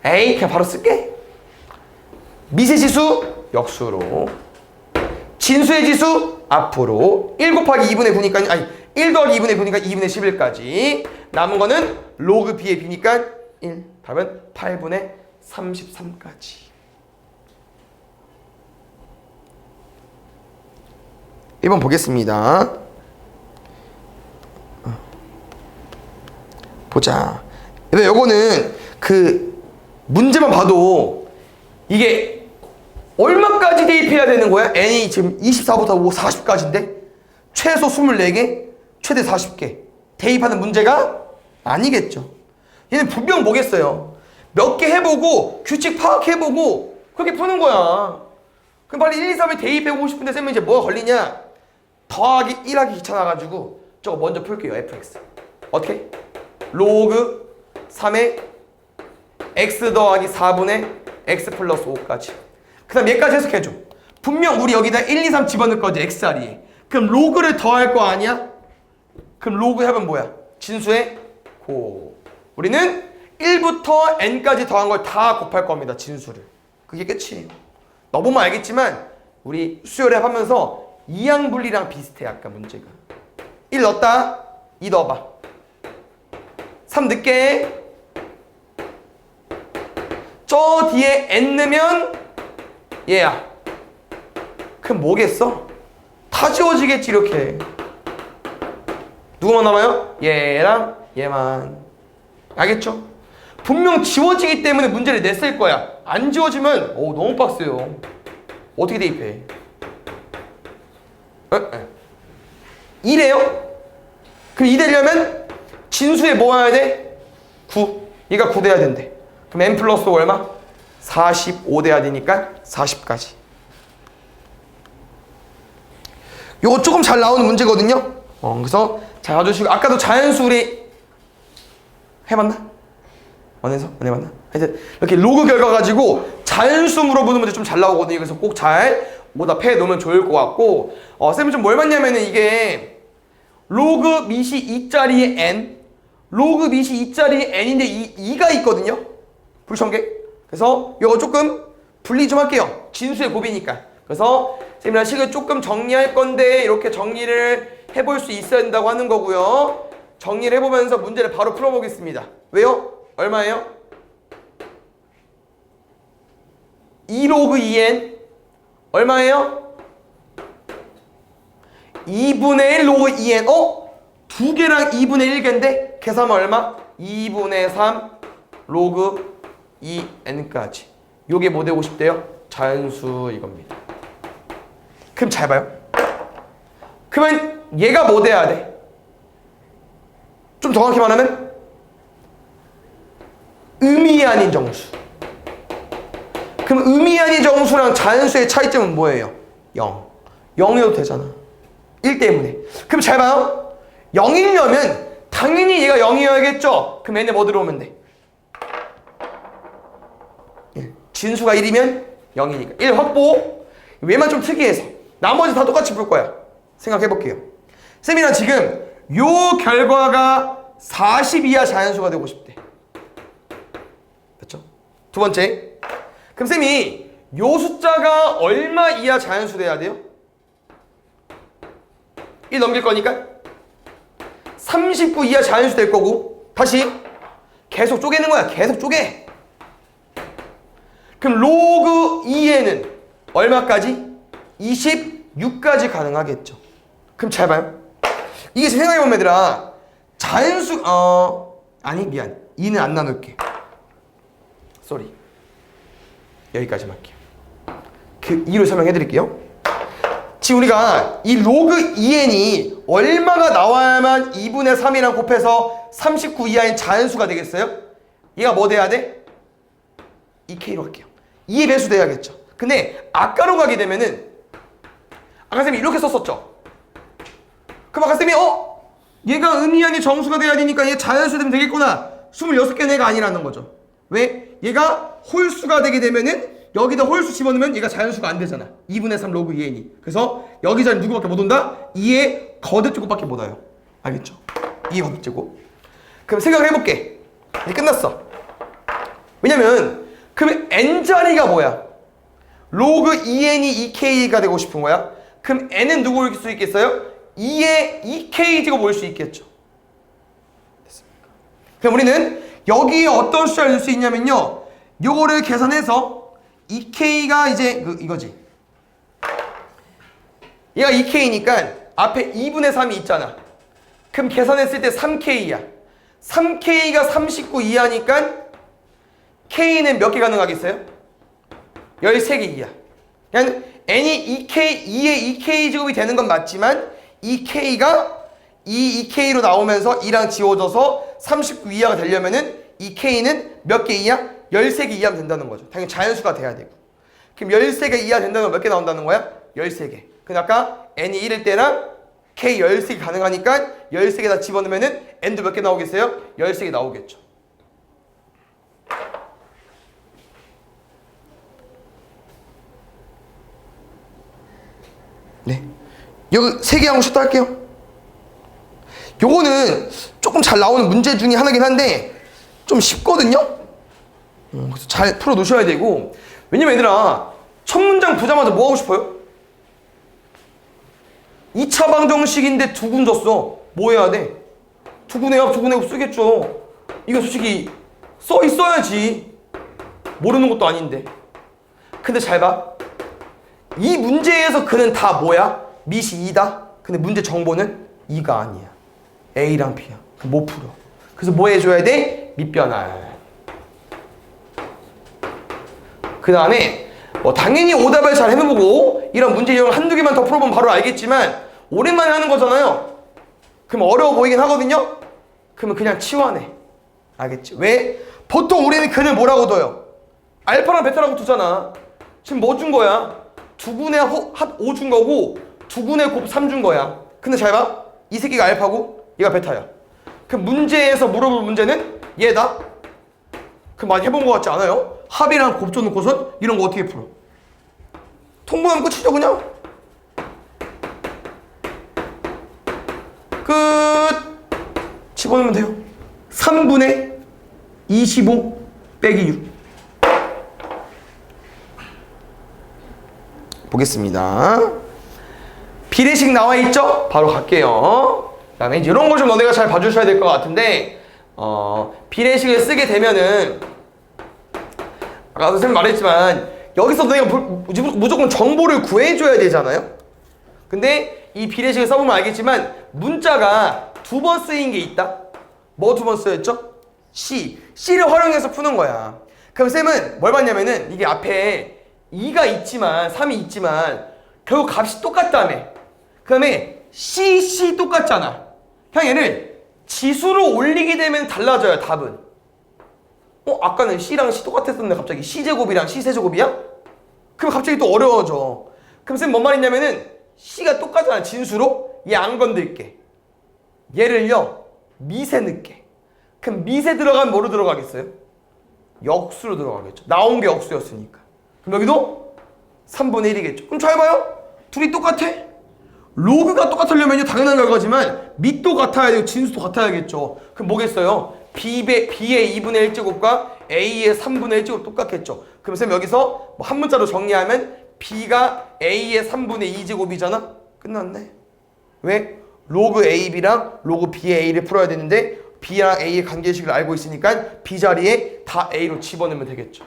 에이 그냥 바로 쓸게. 미세 지수 역수로, 진수의 지수 앞으로 1 곱하기 2분의 9니까 아니 1 더하기 2분의 9니까 2분의 11까지 남은 거는 로그 B의 B니까 1. 답은 8분의 33까지. 1번 보겠습니다. 보자. 근데 요거는 그 문제만 봐도 이게 얼마까지 대입해야 되는 거야? n이 지금 24부터 40까지인데 최소 24개, 최대 40개 대입하는 문제가 아니겠죠. 얘는 분명 뭐겠어요? 몇 개 해보고 규칙 파악해보고 그렇게 푸는 거야. 그럼 빨리 1, 2, 3을 대입해보고 싶은데 쌤은 이제 뭐가 걸리냐? 더하기 1하기 귀찮아가지고 저거 먼저 풀게요. fx 어떻게? 로그 3의 x 더하기 4분의 x 플러스 5까지. 그 다음 얘까지 해석해줘. 분명 우리 여기다 1, 2, 3 집어넣을 거지 x자리에. 그럼 로그를 더할 거 아니야? 그럼 로그 해보면 뭐야? 진수의 고. 우리는 1부터 n까지 더한 걸 다 곱할 겁니다. 진수를. 그게 끝이에요. 넣어보면 알겠지만 우리 수요랩 하면서 이항분리랑 비슷해. 아까 문제가 1 넣었다 2 넣어봐. 3 넣게. 저 뒤에 n 넣으면 얘야. 그럼 뭐겠어? 다 지워지겠지. 이렇게 누구만 남아요? 얘랑 얘만. 알겠죠? 분명 지워지기 때문에 문제를 냈을 거야. 안 지워지면 너무 빡세요. 어떻게 대입해? 2래요? 그럼 2 되려면 진수에 뭐 와야 돼? 9. 얘가 9 돼야 된대. 그럼 n 플러스 5 얼마? 45 돼야 되니까 40까지. 요거 조금 잘 나오는 문제거든요. 그래서 잘 봐주시고, 아까도 자연수리 해봤나? 안 해봤나? 하여튼 이렇게 로그 결과 가지고 자연수 물어보는 문제 좀 잘 나오거든요. 그래서 꼭 잘 오답해 놓으면 좋을 것 같고, 쌤은 좀 뭘 봤냐면은 이게 로그 밑이 2짜리의 n, 로그 밑이 2짜리의 n인데 2가 있거든요. 불청객. 그래서 이거 조금 분리 좀 할게요. 진수의 곱이니까. 그래서 쌤이랑 식을 조금 정리할 건데 이렇게 정리를 해볼 수 있어야 된다고 하는 거고요. 정리를 해보면서 문제를 바로 풀어보겠습니다. 왜요? 얼마예요? 2로그 2n 얼마예요? 2분의 1 로그 2n. 두 개랑 2분의 1개인데 계산하면 얼마? 2분의 3 로그 2n까지. 요게 뭐 되고 싶대요? 자연수 이겁니다. 그럼 잘 봐요. 그러면 얘가 뭐 돼야 돼? 좀 정확히 말하면 의미 아닌 정수. 그럼 의미 아닌 정수랑 자연수의 차이점은 뭐예요? 0. 0이어도 되잖아. 1 때문에. 그럼 잘 봐요. 0이려면 당연히 얘가 0이어야겠죠? 그럼 얘네 뭐 들어오면 돼? 진수가 1이면 0이니까 1 확보. 얘만 좀 특이해서 나머지 다 똑같이 풀 거야. 생각해 볼게요. 쌤이랑 지금 요 결과가 40 이하 자연수가 되고 싶대. 됐죠? 두 번째. 그럼 쌤이 요 숫자가 얼마 이하 자연수 돼야 돼요? 1 넘길 거니까 39 이하 자연수 될 거고 다시 계속 쪼개는 거야. 계속 쪼개. 그럼 로그 2에는 얼마까지? 26까지 가능하겠죠. 그럼 잘 봐요. 이게 생각해보면 얘들아 자연수 아니 미안 2는 안 나눌게. 쏘리. 여기까지만 할게요. 그 이유를 설명해 드릴게요. 지금 우리가 이 로그 2n이 얼마가 나와야만 2분의 3이랑 곱해서 39 이하인 자연수가 되겠어요? 얘가 뭐 돼야 돼? 2k로 할게요. 2의 배수 돼야겠죠. 근데 아까로 가게 되면은 아까 쌤이 이렇게 썼었죠. 그럼 아까 쌤이 얘가 의미하는 정수가 돼야 되니까 얘 자연수 되면 되겠구나. 26개는 얘가 아니라는 거죠. 왜? 얘가 홀수가 되게 되면은 여기다 홀수 집어넣으면 얘가 자연수가 안 되잖아. 2분의 3 로그 2n이. 그래서 여기서는 누구밖에 못 온다? 2의 거듭제곱밖에 못 와요. 알겠죠? 2의 거듭제곱. 그럼 생각해볼게. 이제 끝났어. 왜냐면 그럼 n자리가 뭐야? 로그 2n이 2k가 되고 싶은 거야? 그럼 n은 누구 올 수 있겠어요? 2의 2k 제곱 올 수 있겠죠. 됐습니까? 그럼 우리는 여기에 어떤 숫자를 넣을 수 있냐면요. 요거를 계산해서 2k가 이제 이거지. 얘가 2k니까 앞에 2분의 3이 있잖아. 그럼 계산했을 때 3k야. 3k가 39 이하니까 k는 몇 개 가능하겠어요? 13개 이하. 그냥 n이 2k, 2의 2k 제곱이 되는 건 맞지만 2k가 2k로 나오면서 2랑 지워져서 39 이하가 되려면은 2k는 몇 개 이하? 13개 이하면 된다는 거죠. 당연히 자연수가 돼야 되고. 그럼 13개 이하 된다면 몇 개 나온다는 거야? 13개. 근데 아까 n이 1일 때랑 k 13개 가능하니까 13개 다 집어넣으면은 n도 몇 개 나오겠어요? 13개 나오겠죠. 네. 여기 3개 하고 싶다 할게요. 요거는 조금 잘 나오는 문제 중에 하나긴 한데 좀 쉽거든요? 그래서 잘 풀어 놓으셔야 되고. 왜냐면 얘들아 첫 문장 보자마자 뭐 하고 싶어요? 2차 방정식인데 두근 줬어. 뭐 해야 돼? 두근의 합, 두근의 곱 쓰겠죠. 이거 솔직히 써 있어야지. 모르는 것도 아닌데. 근데 잘 봐. 이 문제에서 그는 다 뭐야? 밑이 2다? 근데 문제 정보는 2가 아니야. A랑 B야. 못 풀어. 그래서 뭐 해줘야 돼? 밑변환. 그 다음에 당연히 오답을 잘 해보고 이런 문제 유형을 한두 개만 더 풀어보면 바로 알겠지만 오랜만에 하는 거잖아요. 그럼 어려워 보이긴 하거든요. 그러면 그냥 치환해. 알겠지? 왜? 보통 우리는 그는 뭐라고 둬요? 알파랑 베타라고 두잖아. 지금 뭐 준 거야? 두분의 합 5 준 거고 두분의 곱 3 준 거야. 근데 잘 봐. 이 새끼가 알파고 얘가 베타야. 그 문제에서 물어볼 문제는 얘다. 그 많이 해본 것 같지 않아요? 합이랑 곱 줘놓고선 이런 거 어떻게 풀어? 통보하면 끝이죠 그냥. 끝. 집어넣으면 돼요. 3분의 25 빼기 6. 보겠습니다. 비례식 나와 있죠? 바로 갈게요. 그 다음에 이런 걸 좀 너네가 잘 봐주셔야 될 것 같은데 비례식을 쓰게 되면은 아까 선생님 말했지만 여기서 너희가 무조건 정보를 구해줘야 되잖아요. 근데 이 비례식을 써보면 알겠지만 문자가 2번 쓰인 게 있다. 뭐 2번 쓰였죠? C를 활용해서 푸는 거야. 그럼 쌤은 뭘 봤냐면은 이게 앞에 2가 있지만 3이 있지만 결국 값이 똑같다며. 그 다음에 C 똑같잖아. 그냥 얘를 지수로 올리게 되면 달라져요 답은. 아까는 C랑 C 똑같았었는데 갑자기 C제곱이랑 C세제곱이야? 그럼 갑자기 또 어려워져. 그럼 쌤 뭔 말이냐면은 C가 똑같잖아 진수로. 얘 안 건들게. 얘를요 미세 넣게. 그럼 미세 들어가면 뭐로 들어가겠어요? 역수로 들어가겠죠. 나온 게 역수였으니까. 그럼 여기도 3분의 1이겠죠. 그럼 잘 봐요. 둘이 똑같아. 로그가 똑같으려면 당연한 결과지만 밑도 같아야 되고 진수도 같아야겠죠. 그럼 뭐겠어요? B의 2분의 1제곱과 A의 3분의 1제곱 똑같겠죠. 그럼 쌤 여기서 뭐 한 문자로 정리하면 B가 A의 3분의 2제곱이잖아? 끝났네. 왜? 로그 AB랑 로그 B의 A를 풀어야 되는데 B랑 A의 관계식을 알고 있으니까 B 자리에 다 A로 집어넣으면 되겠죠.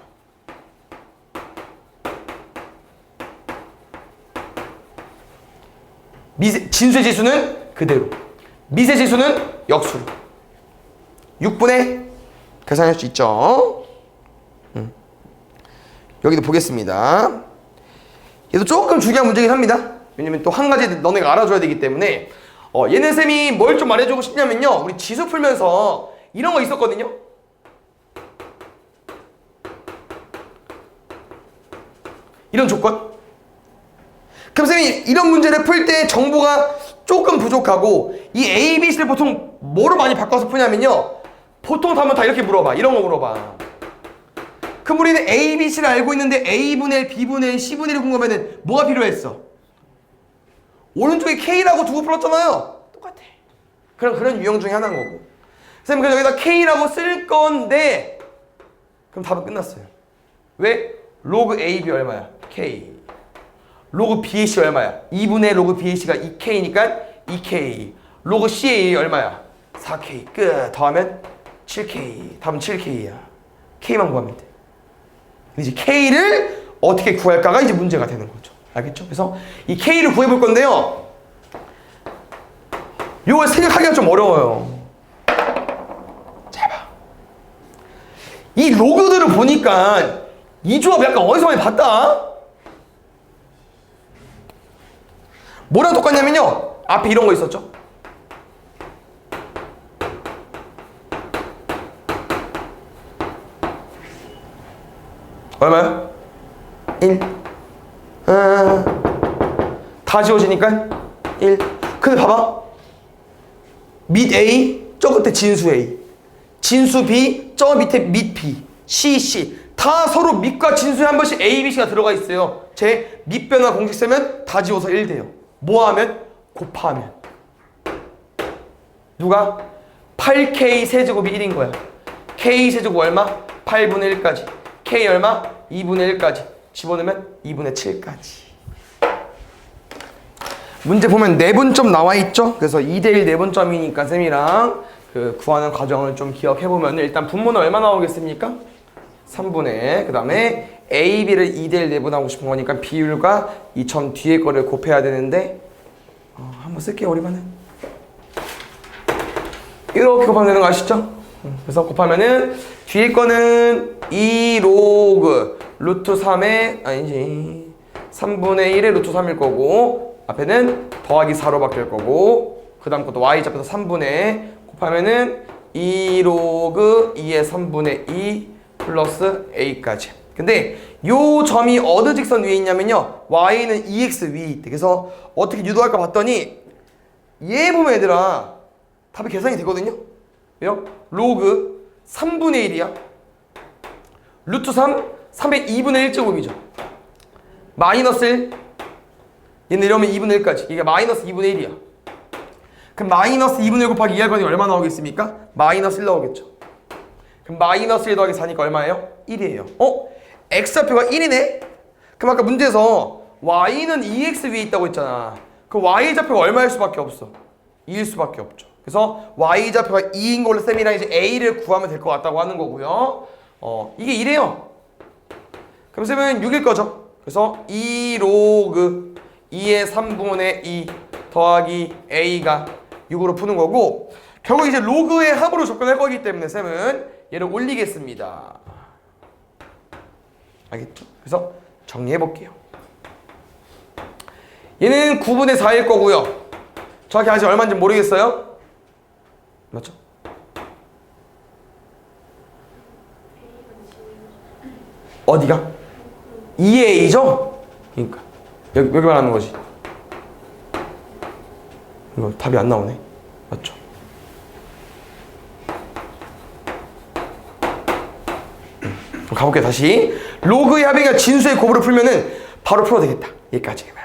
진수의 지수는 그대로, 미세 지수는 역수로. 6분의 계산할 수 있죠. 여기도 보겠습니다. 얘도 조금 중요한 문제긴 합니다. 왜냐면 또 한 가지 너네가 알아줘야 되기 때문에 얘는 쌤이 뭘 좀 말해주고 싶냐면요, 우리 지수 풀면서 이런 거 있었거든요. 이런 조건. 그럼 쌤이 이런 문제를 풀 때 정보가 조금 부족하고 이 A, B, C를 보통 뭐로 많이 바꿔서 푸냐면요, 보통 답은 다 이렇게 물어봐. 이런 거 물어봐. 그럼 우리는 A, B, C를 알고 있는데 A분의 1, B분의 1, C분의 1을 궁금하면 뭐가 필요했어? 오른쪽에 K라고 두고 풀었잖아요. 똑같아. 그런 유형 중에 하나인 거고. 쌤 그래서 여기다 K라고 쓸 건데 그럼 답은 끝났어요. 왜? 로그 AB 얼마야? K. 로그 BAC 얼마야? 2분의 로그 BAC가 2K니까 2K. 로그 CA 얼마야? 4K. 끝. 더하면 7K. 답은 7K야. K만 구하면 돼. 이제 K를 어떻게 구할까가 이제 문제가 되는 거죠. 알겠죠? 그래서 이 K를 구해볼 건데요, 이걸 생각하기가 좀 어려워요. 잘 봐. 이 로그들을 보니까 이 조합 약간 어디서 많이 봤다? 뭐랑 똑같냐면요, 앞에 이런 거 있었죠? 얼마야? 1. 다 지워지니까 1. 근데 봐봐, 밑 A, 저 끝에 진수 A, 진수 B, 저 밑에 밑 B, C 다 서로 밑과 진수에 한 번씩 A, B, C가 들어가 있어요. 제 밑변화 공식 쓰면 다 지워서 1 돼요. 뭐 하면? 곱하면. 누가? 8K 세제곱이 1인 거야. K 세제곱 얼마? 8분의 1까지. K 얼마? 2분의 1까지. 집어넣으면 2분의 7까지. 문제 보면 내분점 나와 있죠? 그래서 2대1 내분점이니까 쌤이랑 그 구하는 과정을 좀 기억해보면 일단 분모는 얼마 나오겠습니까? 3분의, 그 다음에 A, B를 2대1 내분하고 싶은 거니까 비율과 이 점 뒤에 거를 곱해야 되는데 한번 쓸게요. 우리만은 이렇게 곱하면 되는 거 아시죠? 그래서 곱하면은 뒤에 거는 2 로그 루트 3의 아니지 3분의 1의 루트 3일 거고, 앞에는 더하기 4로 바뀔 거고, 그 다음 것도 y좌표에서 3분의 곱하면은 2 로그 2의 3분의 2 플러스 a까지. 근데 요 점이 어느 직선 위에 있냐면요, y는 2x 위에 있대. 그래서 어떻게 유도할까 봤더니 얘 보면 얘들아 답이 계산이 되거든요. 왜요? 로그 3분의 1이야. 루트 3, 3의 2분의 1제곱이죠. 마이너스 1, 얘는 이러면 2분의 1까지. 이게 마이너스 2분의 1이야. 그럼 마이너스 2분의 1 곱하기 2할 거니 얼마 나오겠습니까? 마이너스 1 나오겠죠. 그럼 마이너스 1 더하기 4니까 얼마예요? 1이에요. x좌표가 1이네? 그럼 아까 문제에서 y는 2x 위에 있다고 했잖아. 그럼 y좌표가 얼마일 수밖에 없어? 2일 수밖에 없죠. 그래서 y좌표가 2인 걸로 쌤이랑 이제 a를 구하면 될 것 같다고 하는 거고요. 이게 1이에요. 그럼 쌤은 6일 거죠. 그래서 2 로그 2의 3분의 2 더하기 a가 6으로 푸는 거고, 결국 이제 로그의 합으로 접근할 거기 때문에 쌤은 얘를 올리겠습니다. 알겠죠? 그래서 정리해 볼게요. 얘는 9분의 4일 거고요. 정확히 아직 얼마인지 모르겠어요. 맞죠? 어디가? 2A죠? 그러니까 여기 말하는 거지. 이거 답이 안 나오네. 맞죠? 가볼게요. 다시 로그의 합의가 진수의 곱으로 풀면은 바로 풀어도 되겠다. 여기까지만.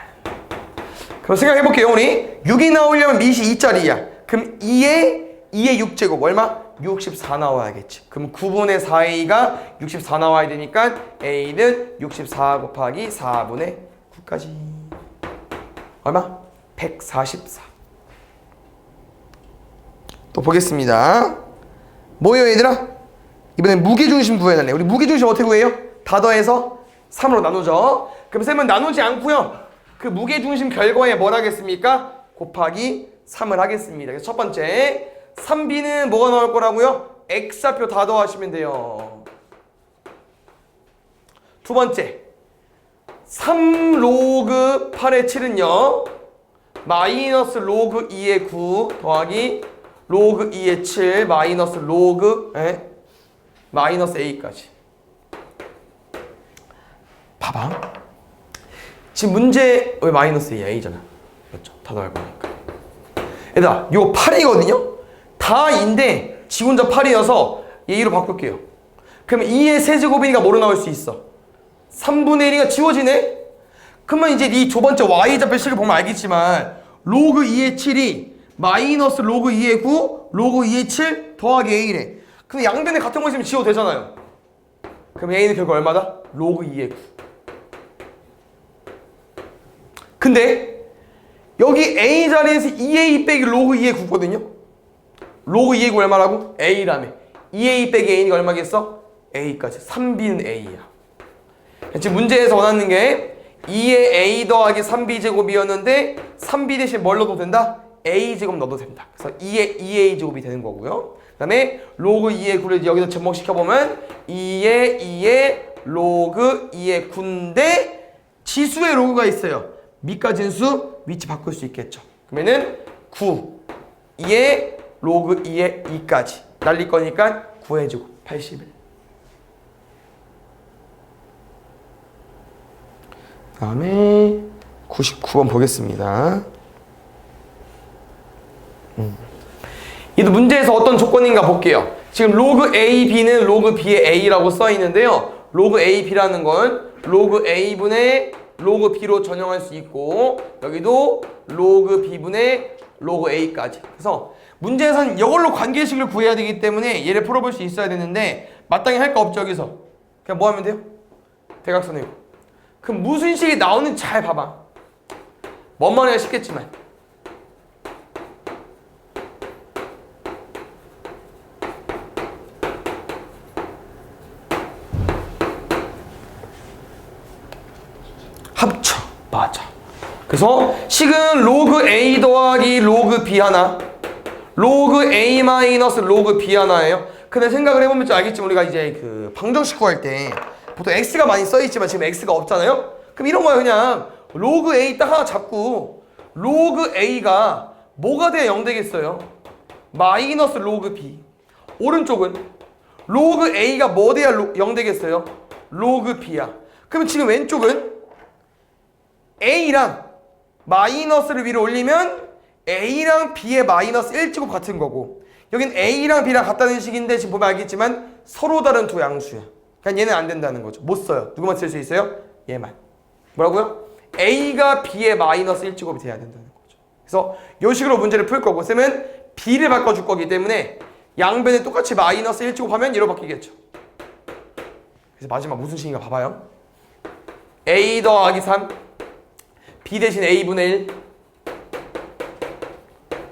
그럼 생각해볼게요. 우리 6이 나오려면 밑이 2짜리야. 그럼 2의 6제곱 얼마? 64 나와야겠지. 그럼 9분의 4a가 64 나와야 되니까 a는 64 곱하기 4분의 9까지 얼마? 144. 또 보겠습니다. 뭐예요 얘들아? 이번엔 무게중심 구해야 하네. 우리 무게중심 어떻게 구해요? 다 더해서 3으로 나누죠. 그럼 쌤은 나누지 않고요. 그 무게중심 결과에 뭘 하겠습니까? 곱하기 3을 하겠습니다. 그래서 첫 번째 3b는 뭐가 나올 거라고요? x좌표 다 더하시면 돼요. 두 번째 3 로그 8의 7은요 마이너스 로그 2의 9 더하기 로그 2의 7 마이너스 로그 마이너스 a까지. 봐봐. 지금 문제 왜 마이너스 a잖아. 그렇죠. 다 더할 거니까. 얘들아, 요 8이거든요. 다인데 지 혼자 8이어서 얘 2로 바꿀게요. 그러면 2의 세제곱이니까 뭐로 나올 수 있어? 3분의 1이가 지워지네? 그러면 이제 이 두 번째 y좌표 식을 보면 알겠지만 로그 2의 7이 마이너스 로그 2의 9 로그 2의 7 더하기 a래. 근데 양변에 같은 거 있으면 지워도 되잖아요. 그럼 a는 결국 얼마다? 로그 2의 9. 근데 여기 a 자리에서 2a 빼기 로그 2의 9거든요. 로그 2의 9 얼마라고? a라며. 2a 빼기 a니까 얼마겠어? a까지. 3b는 a야. 지금 문제에서 원하는 게 2의 a 더하기 3b 제곱이었는데 3b 대신 뭘 넣어도 된다? a 제곱 넣어도 된다. 그래서 2의 2a 제곱이 되는 거고요. 그 다음에 로그 2의 9를 여기서 접목시켜보면 2의 로그 2의 9인데 지수의 로그가 있어요. 밑과 진수 위치 바꿀 수 있겠죠. 그러면은 9 2의 로그 2의 2까지 날릴 거니까 9의 제곱 81. 다음에 99번 보겠습니다. 이도 문제에서 어떤 조건인가 볼게요. 지금 로그 A, B는 로그 B의 A라고 써 있는데요. 로그 A, B라는 건 로그 A분의 로그 B로 전형할 수 있고 여기도 로그 B분의 로그 A까지. 그래서 문제에서는 이걸로 관계식을 구해야 되기 때문에 얘를 풀어볼 수 있어야 되는데 마땅히 할 거 없죠. 여기서 그냥 뭐 하면 돼요? 대각선이고. 그럼 무슨 식이 나오는지 잘 봐봐. 뭔 말이야 싶겠지만 합쳐. 맞아. 그래서 식은 로그 A 더하기 로그 B 하나 로그 A 마이너스 로그 B 하나예요. 근데 생각을 해보면 알겠지만 우리가 이제 그 방정식 구할 때 보통 X가 많이 써있지만 지금 X가 없잖아요. 그럼 이런 거야. 그냥 로그 A 딱 하나 잡고 로그 A가 뭐가 돼야 0 되겠어요? 마이너스 로그 B. 오른쪽은 로그 A가 뭐 돼야 0 되겠어요? 로그 B야. 그러면 지금 왼쪽은 A랑 마이너스를 위로 올리면 A랑 B의 마이너스 1제곱 같은 거고 여긴 A랑 B랑 같다는 식인데 지금 보면 알겠지만 서로 다른 두 양수야. 그러니까 얘는 안 된다는 거죠. 못 써요. 누구만 쓸 수 있어요? 얘만. 뭐라고요? A가 B의 마이너스 1제곱이 돼야 된다는 거죠. 그래서 이 식으로 문제를 풀 거고 쌤은 B를 바꿔줄 거기 때문에 양변에 똑같이 마이너스 1제곱 하면 얘로 바뀌겠죠. 그래서 마지막 무슨 식인가 봐봐요. A 더하기 3 B 대신 A분의 1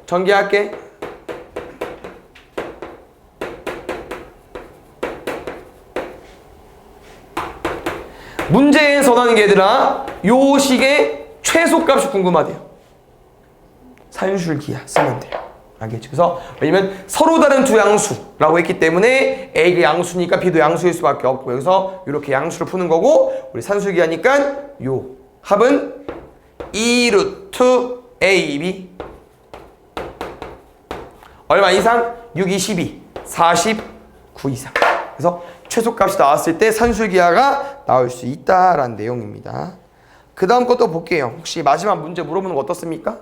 전개할게. 문제에서 원하는 게 얘들아 요 식의 최소값이 궁금하대요. 산술기야 쓰면 돼요. 알겠죠? 그래서 왜냐면 서로 다른 두 양수라고 했기 때문에 A가 양수니까 B도 양수일 수밖에 없고 여기서 이렇게 양수를 푸는 거고 우리 산술기 하니까 요 합은 2 루트 AB 얼마 이상? 6, 22, 49 이상. 그래서 최소값이 나왔을 때 산술기하가 나올 수 있다라는 내용입니다. 그 다음 것도 볼게요. 혹시 마지막 문제 물어보는 거 어떻습니까?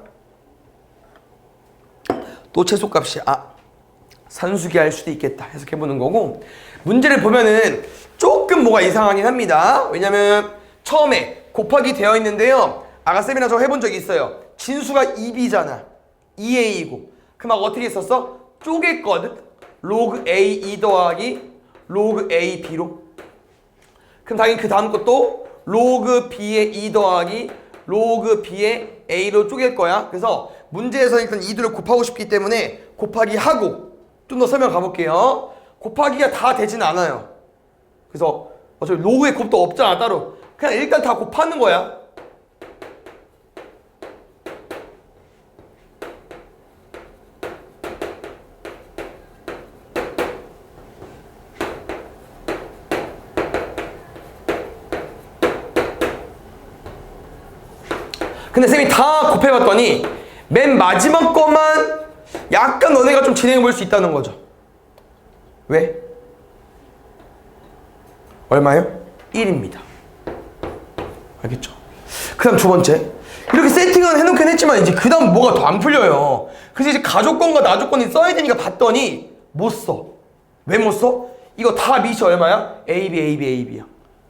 또 최소값이 산수기 할 수도 있겠다 해석해보는 거고 문제를 보면은 조금 뭐가 이상하긴 합니다. 왜냐면 처음에 곱하기 되어 있는데요. 아가쌤이랑 저 해본 적이 있어요. 진수가 2b잖아. 2a이고 그럼 어떻게 썼어? 쪼갰거든? 로그 A2 더하기 로그 AB로. 그럼 당연히 그 다음 것도 로그 B의 2 더하기 로그 B의 A로 쪼갤 거야. 그래서 문제에서 일단 이들을 곱하고 싶기 때문에 곱하기 하고 좀 더 설명 가볼게요. 곱하기가 다 되진 않아요. 그래서 어차피 로그의 곱도 없잖아 따로. 그냥 일단 다 곱하는 거야. 근데 쌤이 다 곱해봤더니 맨 마지막 것만 약간 너네가 좀 진행해 볼 수 있다는 거죠. 왜? 얼마요? 1입니다. 알겠죠? 그 다음 두 번째. 이렇게 세팅은 해놓긴 했지만 이제 그 다음 뭐가 더 안 풀려요. 그래서 이제 가족권과 나족권이 써야 되니까 봤더니 못 써. 왜 못 써? 이거 다 밑이 얼마야? AB, AB, AB야.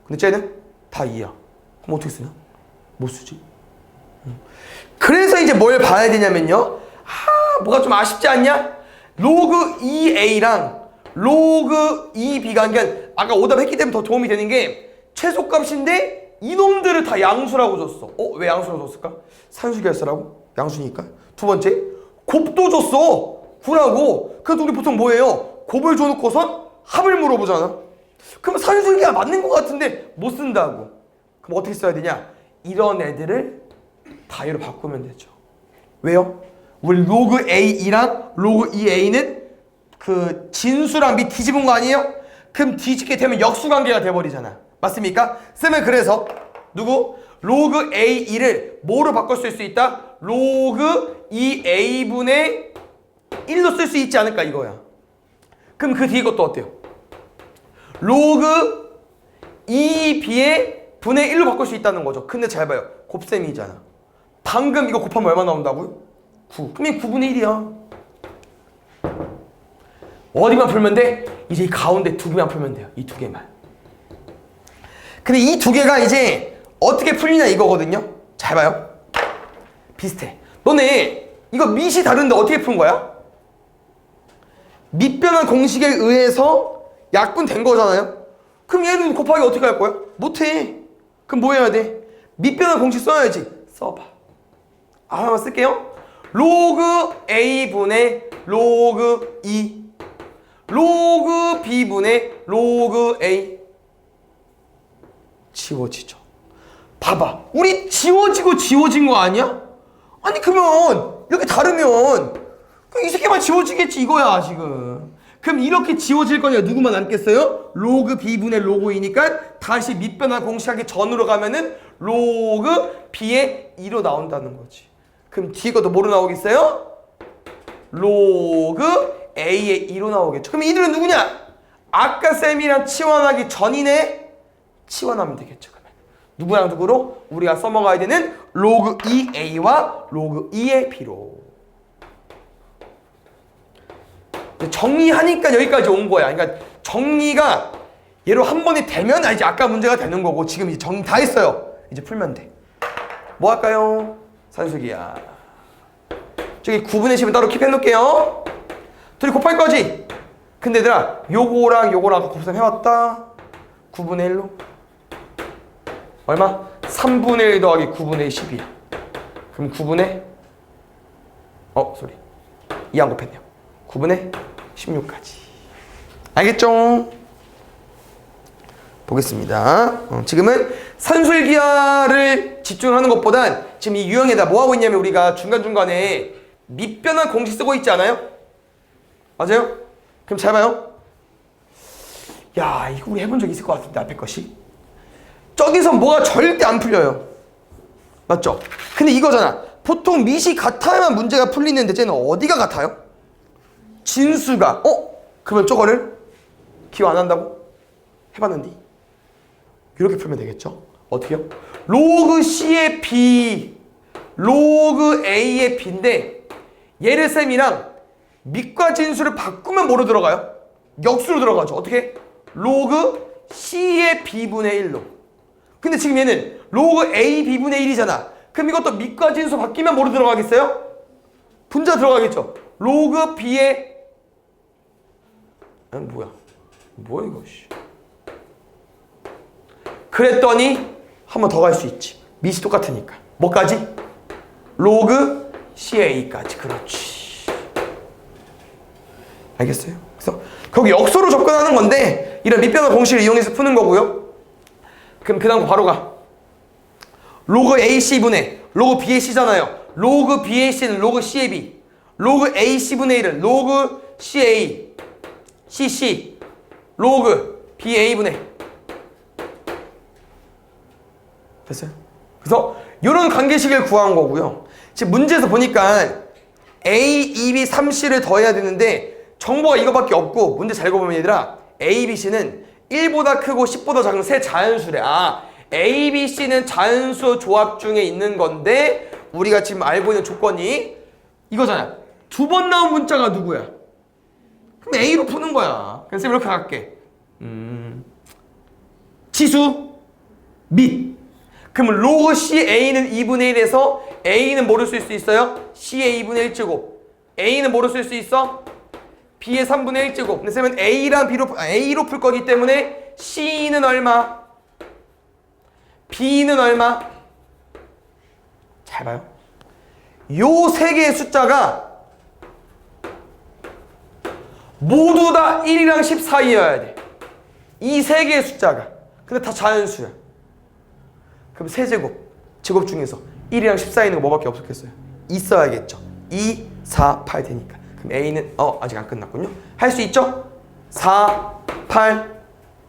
근데 쟤는 다 2야. 그럼 어떻게 쓰냐? 못 쓰지. 그래서 이제 뭘 봐야 되냐면요. 뭐가 좀 아쉽지 않냐? 로그 2a랑 로그 2b가 그러니까 아까 오답했기 때문에 더 도움이 되는 게 최소값인데 이놈들을 다 양수라고 줬어. 왜 양수라고 줬을까? 산수결사라고? 양수니까. 두 번째, 곱도 줬어. 9라고. 그래서 우리 보통 뭐예요? 곱을 줘놓고선 합을 물어보잖아. 그럼 산수기가 맞는 것 같은데 못 쓴다고. 그럼 어떻게 써야 되냐? 이런 애들을 다이로 바꾸면 되죠. 왜요? 우리 로그 A2랑 로그 2A는 그 진수랑 밑 뒤집은 거 아니에요? 그럼 뒤집게 되면 역수관계가 돼버리잖아. 맞습니까? 쌤은 그래서 누구? 로그 A2를 뭐로 바꿔 쓸 수 있다? 로그 2A분의 1로 쓸 수 있지 않을까 이거야. 그럼 그 뒤에 것도 어때요? 로그 2B의 분의 1로 바꿀 수 있다는 거죠. 근데 잘 봐요. 곱셈이잖아. 방금 이거 곱하면 얼마 나온다고요? 9. 그럼 이 9분의 1이야. 어디만 풀면 돼? 이제 이 가운데 두 개만 풀면 돼요. 이 두 개만. 근데 이 두 개가 이제 어떻게 풀리냐 이거거든요. 잘 봐요. 비슷해. 너네 이거 밑이 다른데 어떻게 푼 거야? 밑변환 공식에 의해서 약분된 거잖아요. 그럼 얘는 곱하기 어떻게 할 거야? 못해. 그럼 뭐 해야 돼? 밑변환 공식 써야지. 써봐. 하나만 쓸게요. 로그 A분의 로그 2 로그 B분의 로그 A. 지워지죠. 봐봐. 우리 지워지고 지워진 거 아니야? 아니 그러면 이렇게 다르면 이 새끼만 지워지겠지 이거야 지금. 그럼 이렇게 지워질 거니까 누구만 남겠어요? 로그 B분의 로그 2니까 다시 밑변환 공식하기 전으로 가면은 로그 B의 2로 나온다는 거지. 그럼 뒤에 것도 뭐로 나오겠어요? 로그 A의 2로 나오겠죠. 그럼 이들은 누구냐? 아까 쌤이랑 치환하기 전이네? 치환하면 되겠죠. 그러면 누구랑 누구로? 우리가 써먹어야 되는 로그 2A와 로그 2의 B로. 정리하니까 여기까지 온 거야. 그러니까 정리가 얘로 한 번에 되면 이제 아까 문제가 되는 거고 지금 이제 정리 다 했어요. 이제 풀면 돼. 뭐 할까요? 산수기야. 저기 9분의 10은 따로 킵해 놓을게요. 둘이 곱할 거지? 근데 얘들아 요거랑 요거랑 곱셈 해왔다. 9분의 1로 얼마? 3분의 1 더하기 9분의 10이야. 그럼 9분의 쏘리 2 안 곱했네요. 9분의 16까지. 알겠죠? 보겠습니다. 지금은 산술기하를 집중하는 것보단 지금 이 유형에다 뭐 하고 있냐면 우리가 중간중간에 밑변환 공식 쓰고 있지 않아요? 맞아요? 그럼 잘 봐요. 야, 이거 우리 해본 적 있을 것 같은데 앞에 것이. 저기서 뭐가 절대 안 풀려요. 맞죠? 근데 이거잖아. 보통 밑이 같아야만 문제가 풀리는데 쟤는 어디가 같아요? 진수가. 그러면 저거를 기억 안 한다고? 해봤는데 이렇게 풀면 되겠죠? 어떻게요? 로그 C의 B 로그 A의 B인데 얘를 쌤이랑 밑과 진수를 바꾸면 뭐로 들어가요? 역수로 들어가죠. 어떻게? 로그 C의 B분의 1로. 근데 지금 얘는 로그 A B분의 1이잖아. 그럼 이것도 밑과 진수 바뀌면 뭐로 들어가겠어요? 분자 들어가겠죠. 로그 B의 뭐야 이거 씨. 그랬더니 한 번 더 갈 수 있지. 밑이 똑같으니까. 뭐까지? 로그 CA까지. 그렇지. 알겠어요? 그래서 거기 역소로 접근하는 건데 이런 밑변화 공식을 이용해서 푸는 거고요. 그럼 그 다음 바로 가. 로그 AC분의 로그 BAC잖아요. 로그 BAC는 로그 CAB. 로그 AC분의 1은 로그 CA CC 로그 BA분의 됐어요? 그래서 이런 관계식을 구한 거고요. 지금 문제에서 보니까 A, 2B, 3C를 더해야 되는데 정보가 이거밖에 없고 문제 잘 읽어보면 얘들아 A, B, C는 1보다 크고 10보다 작은 세 자연수래. A, B, C는 자연수 조합 중에 있는 건데 우리가 지금 알고 있는 조건이 이거잖아. 두 번 나온 문자가 누구야? 그럼 A로 푸는 거야. 그래서 이렇게 갈게. 지수 및 그럼 로그 CA는 2분의 1에서 A는 뭐를 쓸 수 있어요? C의 2분의 1제곱. A는 뭐를 쓸 수 있어? B의 3분의 1제곱. 근데 쌤은 A랑 A로 풀 거기 때문에 C는 얼마? B는 얼마? 잘 봐요. 요 세 개의 숫자가 모두 다 1이랑 10 사이여야 돼. 이 세 개의 숫자가. 근데 다 자연수야. 그럼 세제곱, 제곱 중에서 1이랑 10 사이 있는 거 뭐밖에 없었겠어요? 있어야겠죠. 2, 4, 8 되니까. 그럼 A는 아직 안 끝났군요. 할 수 있죠? 4, 8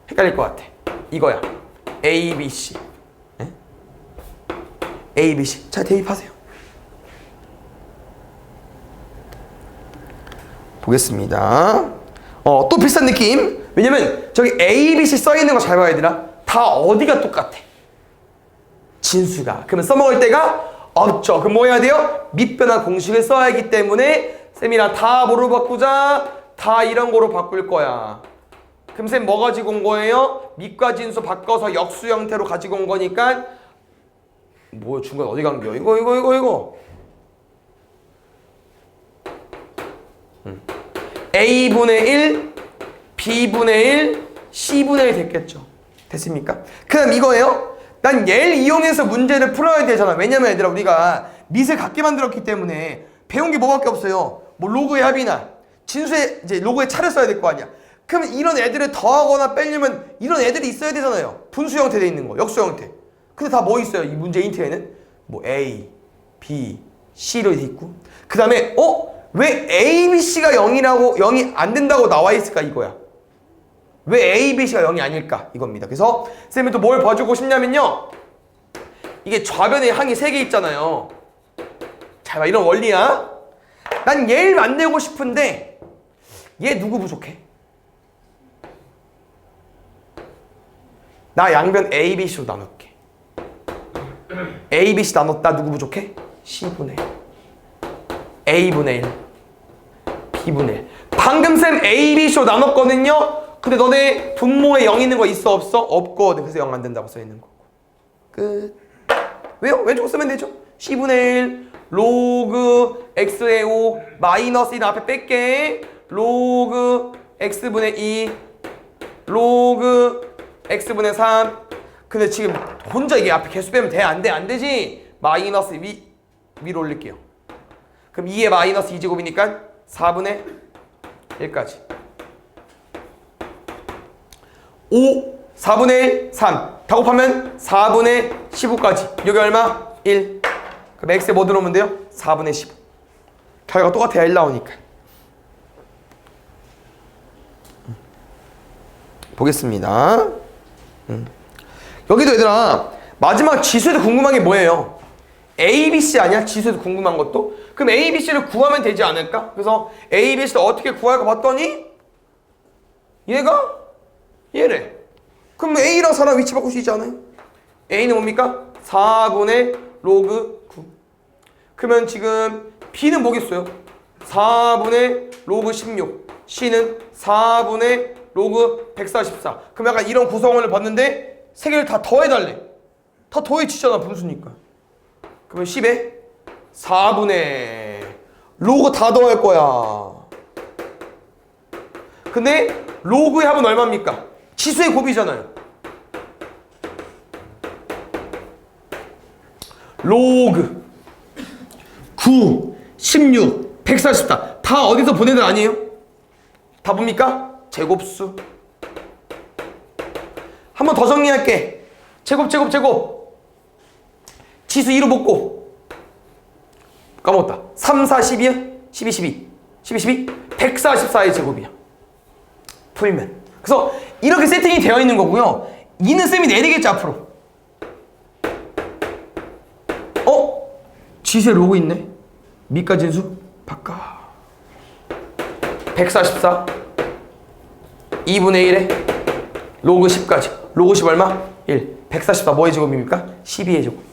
헷갈릴 것 같아. 이거야. A, B, C. 네? A, B, C. 자, 대입하세요. 보겠습니다. 또 비슷한 느낌. 왜냐면 저기 A, B, C 써있는 거 잘 봐야 되나? 다 어디가 똑같아? 진수가. 그러면 써먹을 데가 없죠. 그럼 뭐 해야 돼요? 밑변화 공식을 써야 하기 때문에 쌤이랑 다 뭐로 바꾸자? 다 이런 거로 바꿀 거야. 그럼 쌤 뭐 가지고 온 거예요? 밑과 진수 바꿔서 역수 형태로 가지고 온 거니까 뭐 중간 어디 간겨? 이거 A분의 1, B분의 1, C분의 1 됐겠죠. 됐습니까? 그 다음 이거예요. 난 얘를 이용해서 문제를 풀어야 되잖아. 왜냐면 얘들아 우리가 밑을 같게 만들었기 때문에 배운 게 뭐밖에 없어요. 뭐 로그의 합이나 진수의 이제 로그의 차를 써야 될 거 아니야. 그럼 이런 애들을 더하거나 빼려면 이런 애들이 있어야 되잖아요. 분수 형태돼 있는 거, 역수 형태. 근데 다 뭐 있어요? 이 문제 힌트에는 뭐 A, B, C로 돼 있고. 그 다음에 왜 A, B, C가 0이 안 된다고 나와 있을까 이거야. 왜 A, B, C가 0이 아닐까 이겁니다. 그래서 쌤이 또 뭘 봐주고 싶냐면요. 이게 좌변에 항이 3개 있잖아요. 잘 봐. 이런 원리야. 난 얘를 만들고 싶은데 얘 누구 부족해? 나 양변 A, B, C로 나눌게. A, B, C 나눴다. 누구 부족해? C분의 1. A분의 1. B분의 1. 방금 쌤 A, B, C로 나눴거든요. 근데 너네 분모에 0 있는 거 있어 없어? 없거든. 그래서 0 안 된다고 써 있는 거고. 끝. 왜요? 왼쪽 쓰면 되죠. C분의 1 로그 X의 5 마이너스 1 앞에 뺄게. 로그 X분의 2 로그 X분의 3. 근데 지금 혼자 이게 앞에 개수 빼면 돼? 안 돼? 안 되지? 마이너스 위로 올릴게요. 그럼 2의 마이너스 2제곱이니까 4분의 1까지. 5, 4분의 1, 3. 다 곱하면 4분의 15까지. 여기 얼마? 1. 그럼 x에 뭐 들어오면 돼요? 4분의 15. 결과가 똑같아야 1 나오니까. 보겠습니다. 여기도 얘들아 마지막 지수에도 궁금한 게 뭐예요? A, B, C 아니야? 지수에도 궁금한 것도? 그럼 A, B, C를 구하면 되지 않을까? 그래서 A, B, C를 어떻게 구할까 봤더니 얘가 얘래. 그럼 A랑 4랑 위치 바꿀 수 있지 않아요? A는 뭡니까? 4분의 로그 9. 그러면 지금 B는 뭐겠어요? 4분의 로그 16. C는 4분의 로그 144. 그럼 약간 이런 구성원을 봤는데 세 개를 다 더해달래. 다 더해지잖아 분수니까. 그러면 10에 4분의 로그 다 더할 거야. 근데 로그의 합은 얼마입니까? 지수의 곱이잖아요. 로그 9, 16, 144 다 어디서 본 애들 아니에요? 다 뭡니까? 제곱수. 한 번 더 정리할게. 제곱 지수 2로 묶고 까먹었다. 3, 4, 12야? 12, 12 144의 제곱이야. 풀면. 그래서 이렇게 세팅이 되어 있는 거고요. 2는 쌤이 내리겠지 앞으로. 지수에 로그 있네. 미가 진수 바꿔. 144 2분의 1에 로그 10까지. 로그 10 얼마? 1. 144 뭐의 제곱입니까? 12의 제곱.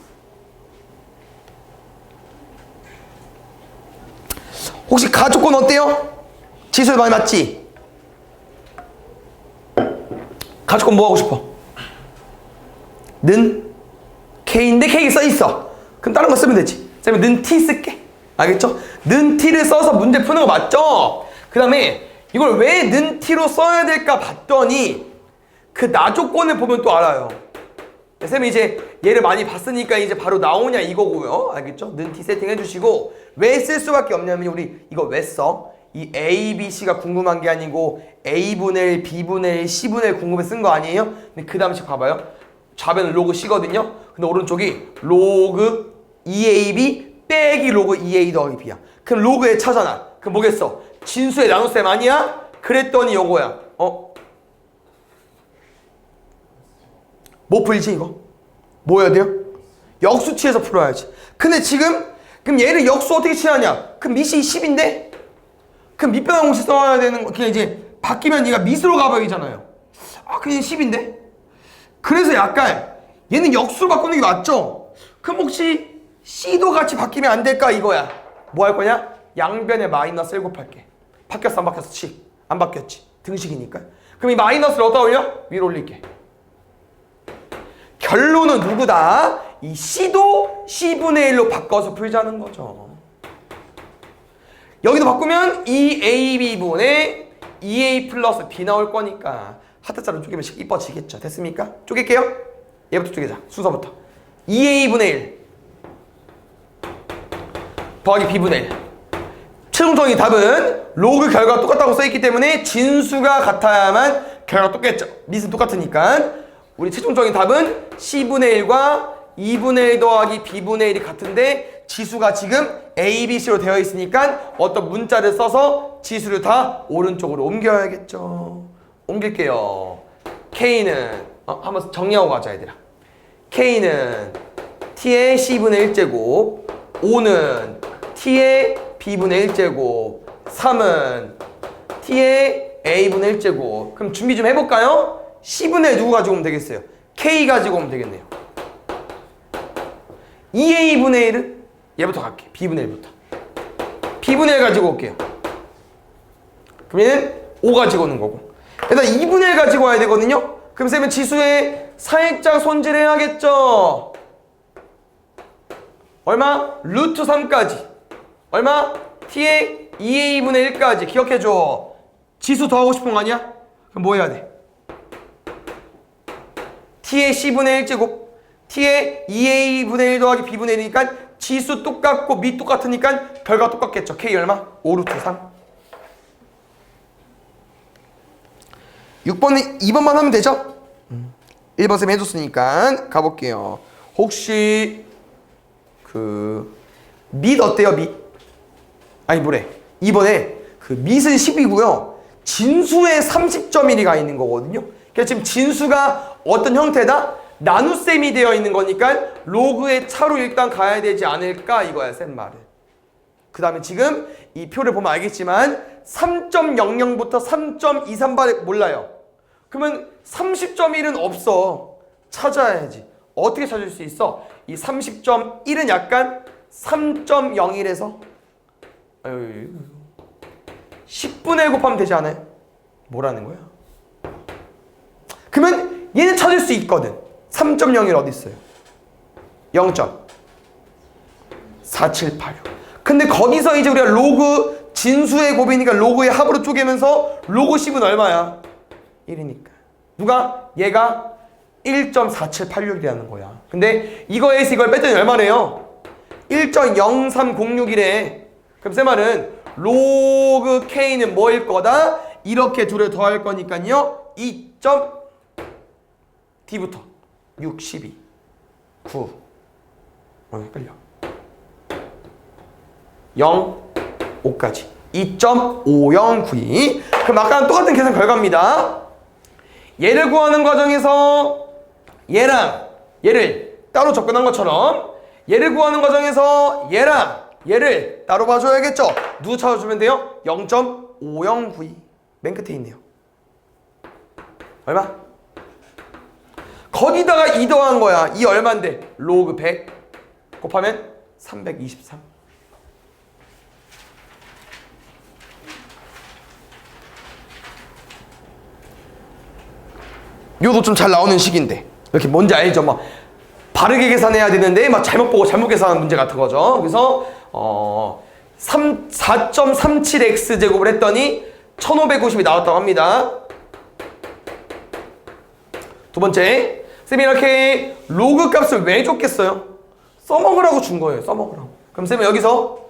혹시 가조건 어때요? 지수에 많이 맞지? 가조건 뭐 하고 싶어? 는 K인데 K 써있어. 그럼 다른 거 쓰면 되지. 쌤이 는 T 쓸게. 알겠죠? 는 T를 써서 문제 푸는 거 맞죠? 그 다음에 이걸 왜 는 T로 써야 될까 봤더니 그 나조건을 보면 또 알아요. 쌤이 이제 얘를 많이 봤으니까 이제 바로 나오냐 이거고요. 알겠죠? 는 T 세팅 해주시고 왜 쓸 수밖에 없냐면 우리 이거 왜 써? 이 A, B, C가 궁금한 게 아니고 A분의 1, B분의 1, C분의 1 궁금해 쓴 거 아니에요? 근데 그 다음씩 봐봐요. 좌변은 로그 C거든요. 근데 오른쪽이 로그 2AB 빼기 로그 2A 더하기 B야. 그럼 로그에 차잖아. 그럼 뭐겠어? 진수의 나눗셈 아니야? 그랬더니 요거야. 뭐 풀지 이거? 뭐 해야 돼요? 역수치에서 풀어야지. 근데 지금 그럼 얘를 역수 어떻게 취하냐? 그럼 밑이 10인데? 그럼 밑변환 공식 써야 되는 거. 그냥 이제 바뀌면 얘가 밑으로 가버리잖아요. 그냥 10인데? 그래서 약간 얘는 역수로 바꾸는 게 맞죠? 그럼 혹시 C도 같이 바뀌면 안 될까 이거야. 뭐 할 거냐? 양변에 마이너스 1 곱할게. 바뀌었어 안 바뀌었어? 치. 안 바뀌었지. 등식이니까. 그럼 이 마이너스를 어디다 올려? 위로 올릴게. 결론은 누구다? 이 C도 C분의 1로 바꿔서 풀자는 거죠. 여기도 바꾸면 2AB분의 2A 플러스 B 나올 거니까 하트자로 쪼개면 이뻐지겠죠. 됐습니까? 쪼갤게요. 얘부터 쪼개자. 순서부터. 2A분의 1 더하기 B분의 1. 최종적인 답은 로그 결과가 똑같다고 써있기 때문에 진수가 같아야만 결과가 똑같겠죠. 밑은 똑같으니까. 우리 최종적인 답은 C분의 1과 2분의 1 더하기 B분의 1이 같은데 지수가 지금 A, B, C로 되어 있으니까 어떤 문자를 써서 지수를 다 오른쪽으로 옮겨야겠죠. 옮길게요. K는 한번 정리하고 가자 얘들아. K는 T의 C분의 1제곱, 5는 T의 B분의 1제곱, 3은 T의 A분의 1제곱. 그럼 준비 좀 해볼까요? C분의 누구 가지고 오면 되겠어요? K 가지고 오면 되겠네요. 2A분의 1은? 얘부터 갈게. B분의 1부터. B분의 1 가지고 올게요. 그럼 얘는 5 가지고 오는 거고. 일단 2분의 1 가지고 와야 되거든요? 그럼 쌤은 지수에 살짝 손질해야겠죠? 얼마? 루트 3까지. 얼마? T의 2A분의 1까지. 기억해줘. 지수 더하고 싶은 거 아니야? 그럼 뭐 해야 돼? T의 C분의 1제곱, T의 2A분의 1 더하기 B분의 1이니까 지수 똑같고 밑 똑같으니까 결과 똑같겠죠. K 얼마? 5 루트 3. 6번, 2번만 하면 되죠? 1번 쌤 해줬으니까 가볼게요. 혹시 밑 어때요? 밑? 아니 뭐래? 이번에 밑은 10이고요. 진수에 30.1이 있는 거거든요. 그러니까 지금 진수가 어떤 형태다? 나눗셈이 되어 있는 거니까 로그의 차로 일단 가야 되지 않을까 이거야 쌤 말은. 그 다음에 지금 이 표를 보면 알겠지만 3.00부터 3.23발 몰라요. 그러면 30.1은 없어. 찾아야지. 어떻게 찾을 수 있어? 이 30.1은 약간 3.01에서 10분의 1 곱하면 되지 않아요? 뭐라는 거야? 그러면 얘는 찾을 수 있거든. 3.01 어디 있어요? 0.4786. 근데 거기서 이제 우리가 로그 진수의 곱이니까 로그의 합으로 쪼개면서 로그 10은 얼마야? 1이니까. 누가? 얘가 1.4786이라는 거야. 근데 이거에서 이걸 뺐더니 얼마래요? 1.0306이래. 그럼 쌤 말은 로그 K는 뭐일 거다? 이렇게 둘을 더할 거니까요. 2.D부터 62, 9. 헷갈려. 0, 5까지. 2.5092. 그럼 아까랑 똑같은 계산 결과입니다. 얘를 구하는 과정에서 얘랑 얘를 따로 접근한 것처럼 얘를 구하는 과정에서 얘랑 얘를 따로 봐줘야겠죠. 누구 찾아주면 돼요? 0.5092. 맨 끝에 있네요. 얼마? 거기다가 2 더한 거야. 이 얼만데? 로그 100 곱하면 323. 요도 좀 잘 나오는 식인데 이렇게 뭔지 알죠? 막 바르게 계산해야 되는데 막 잘못 보고 잘못 계산하는 문제 같은 거죠. 그래서 4.37x 제곱을 했더니 1590이 나왔다고 합니다. 두 번째, 쌤이 이렇게 로그 값을 왜 줬겠어요? 써먹으라고 준 거예요. 써먹으라고. 그럼 쌤은 여기서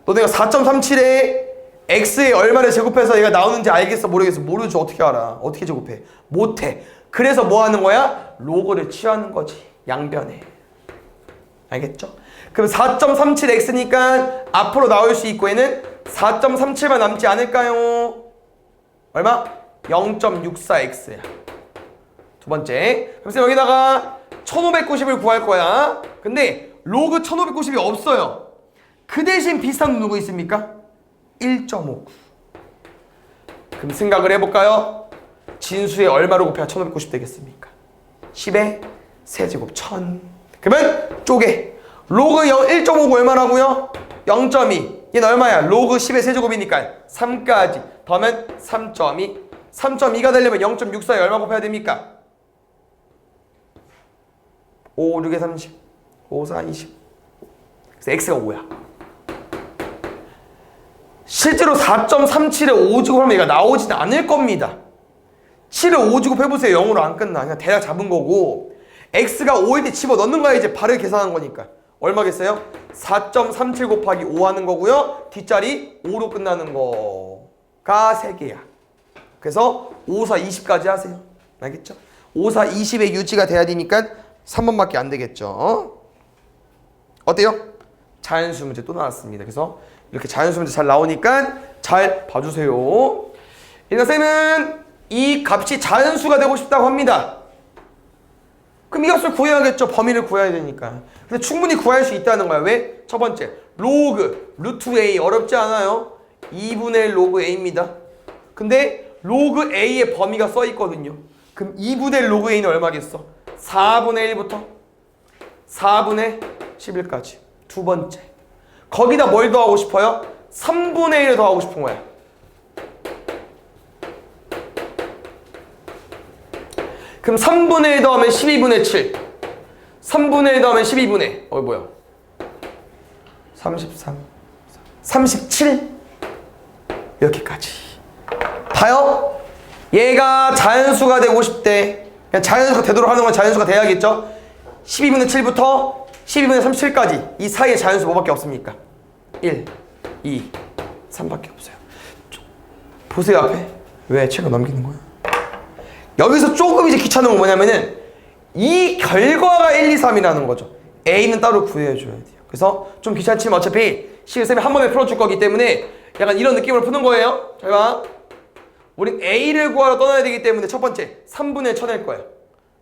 너네가 4.37에 x에 얼마를 제곱해서 얘가 나오는지 알겠어? 모르겠어? 모르죠. 어떻게 알아? 어떻게 제곱해? 못해. 그래서 뭐 하는 거야? 로그를 취하는 거지. 양변에. 알겠죠? 그럼 4.37x니까 앞으로 나올 수 있고 얘는 4.37만 남지 않을까요? 얼마? 0.64x야. 두 번째. 그럼 쌤 여기다가 1590을 구할 거야. 근데 로그 1590이 없어요. 그 대신 비슷한 누구 있습니까? 1.59. 그럼 생각을 해볼까요? 진수에 얼마로 곱해야 1590 되겠습니까? 10의 세제곱 1000. 그러면 쪼개. 로그 1.59 얼마라고요? 0.2. 얘는 얼마야? 로그 10의 세제곱이니까 3까지 더하면 3.2. 3.2가 되려면 0.64에 얼마 곱해야 됩니까? 5, 6에 30. 5, 4, 20. 그래서 x가 5야. 실제로 4.37에 5제곱 하면 얘가 나오진 않을 겁니다. 7을 5제곱 해보세요. 0으로 안 끝나. 그냥 대략 잡은 거고 x가 5일 때 집어넣는 거야. 이제 바르게 계산한 거니까. 얼마겠어요? 4.37 곱하기 5 하는 거고요. 뒷자리 5로 끝나는 거가 3개야. 그래서 5, 4, 20까지 하세요. 알겠죠? 5, 4, 20의 유지가 돼야 되니까 3번밖에 안 되겠죠. 어때요? 자연수 문제 또 나왔습니다. 그래서 이렇게 자연수 문제 잘 나오니까 잘 봐주세요. 일단 쌤은 이 값이 자연수가 되고 싶다고 합니다. 그럼 이 값을 구해야겠죠. 범위를 구해야 되니까. 근데 충분히 구할 수 있다는 거야. 왜? 첫 번째, 로그 루트 A 어렵지 않아요. 2분의 1 로그 A입니다. 근데 로그 A의 범위가 써 있거든요. 그럼 2분의 1 로그 A는 얼마겠어? 4분의 1부터 4분의 11까지. 두 번째, 거기다 뭘 더하고 싶어요? 3분의 1을 더하고 싶은 거야. 그럼 3분의 1 더하면 12분의 7. 3분의 1 더하면 12분의 뭐야? 33 37 이렇게까지. 봐요? 얘가 자연수가 되고 싶대. 그냥 자연수가 되도록 하는 건 자연수가 돼야겠죠? 12분의 7부터 12분의 37까지 이 사이에 자연수 뭐밖에 없습니까? 1, 2, 3밖에 없어요. 보세요 앞에. 왜 책을 넘기는 거야? 여기서 조금 이제 귀찮은 건 뭐냐면은 이 결과가 1, 2, 3이라는 거죠. A는 따로 구해줘야 돼요. 그래서 좀 귀찮지만 어차피 시그쌤이 한 번에 풀어줄 거기 때문에 약간 이런 느낌으로 푸는 거예요. 잘 봐. 우린 A를 구하러 떠나야 되기 때문에 첫 번째 3분의 1 쳐낼 거예요.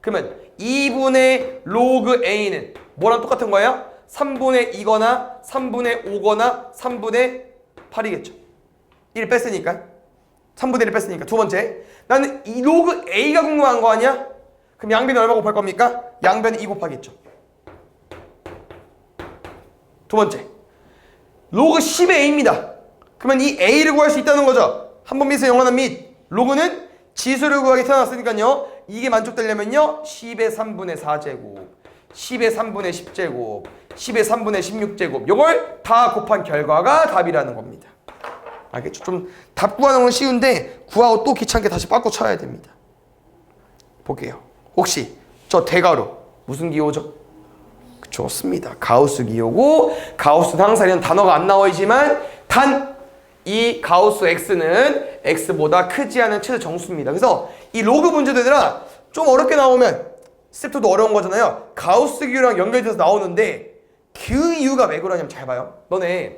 그러면 2분의 로그 A는 뭐랑 똑같은 거예요? 3분의 2거나 3분의 5거나 3분의 8이겠죠. 1 뺐으니까. 3분의 1을 뺐으니까. 두 번째, 나는 이 로그 A가 궁금한 거 아니야? 그럼 양변이 얼마 곱할 겁니까? 양변이 2 곱하겠죠. 두 번째, 로그 10의 A입니다. 그러면 이 A를 구할 수 있다는 거죠. 한 번 밑에서 영원한 밑. 로그는 지수를 구하게 태어났으니까요. 이게 만족되려면요. 10의 3분의 4제곱, 10의 3분의 10제곱, 10의 3분의 16제곱 요걸 다 곱한 결과가 답이라는 겁니다. 알겠죠? 좀 답 구하는 건 쉬운데 구하고 또 귀찮게 다시 바꿔 쳐야 됩니다. 볼게요. 혹시 저 대가로 무슨 기호죠? 좋습니다. 가우스 기호고 가우스는 항상 이런 단어가 안 나와있지만 단 이 가우스 x는 x보다 크지 않은 최대 정수입니다. 그래서 이 로그 문제들아 좀 어렵게 나오면 스텝2도 어려운 거잖아요. 가우스 기호랑 연결돼서 나오는데 그 이유가 왜 그러냐면 잘 봐요. 너네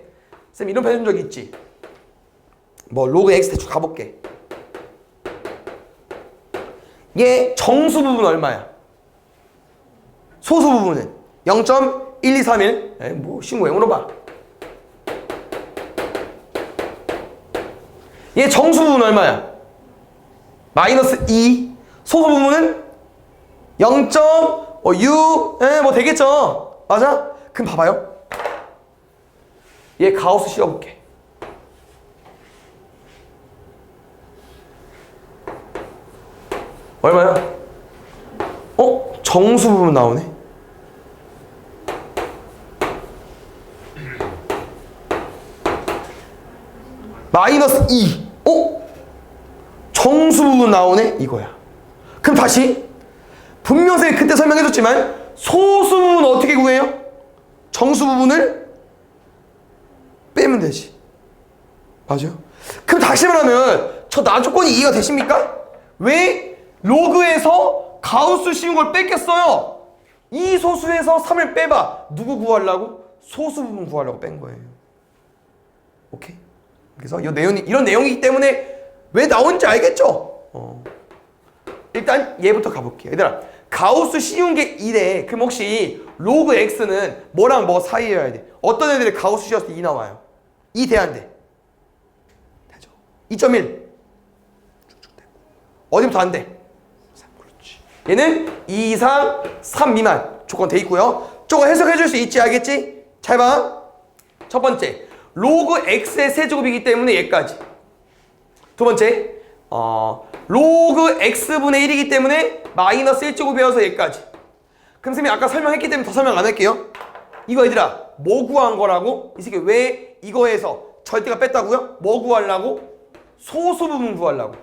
쌤 이런 표 해준 적 있지? 뭐 로그 x 대충 가볼게. 얘 정수 부분 얼마야? 소수 부분은 0.1231. 뭐 쉬운 거 왜 물어봐? 얘 정수 부분 얼마야? 마이너스 2. 소수 부분은 0.6. 뭐 되겠죠? 맞아? 그럼 봐봐요. 얘 가우스 씌워볼게. 얼마야? 정수 부분 나오네. 마이너스 2. 정수 부분 나오네. 이거야. 그럼 다시 분명 쌤이 그때 설명해줬지만 소수 부분 어떻게 구해요? 정수 부분을 빼면 되지. 맞아요? 그럼 다시 말하면 저 나조건이 이해가 되십니까? 왜 로그에서 가우스 씌운 걸 뺐겠어요? 이 소수에서 3을 빼봐. 누구 구하려고? 소수 부분 구하려고 뺀 거예요. 오케이? 그래서 이 내용이 이런 내용이기 때문에 왜 나온지 알겠죠? 일단 얘부터 가볼게요. 얘들아, 가우스 씌운 게 이래. 그럼 혹시 로그 x는 뭐랑 뭐 사이여야 돼? 어떤 애들이 가우스 씌웠을 때 2 나와요? 2 돼야 안 돼? 되죠. 2.1 어디부터 안 돼? 3. 그렇지. 얘는 2 이상 3 미만 조건 돼 있고요. 저거 해석해 줄 수 있지? 알겠지? 잘 봐. 첫 번째, 로그 x의 세제곱이기 때문에 얘까지. 두 번째, 로그 x분의 1이기 때문에 마이너스 1제곱이어서 얘까지. 그럼 쌤이 아까 설명했기 때문에 더 설명 안 할게요. 이거 얘들아 뭐 구한 거라고? 이 새끼 왜 이거에서 절대가 뺐다고요? 뭐 구하려고? 소수 부분 구하려고.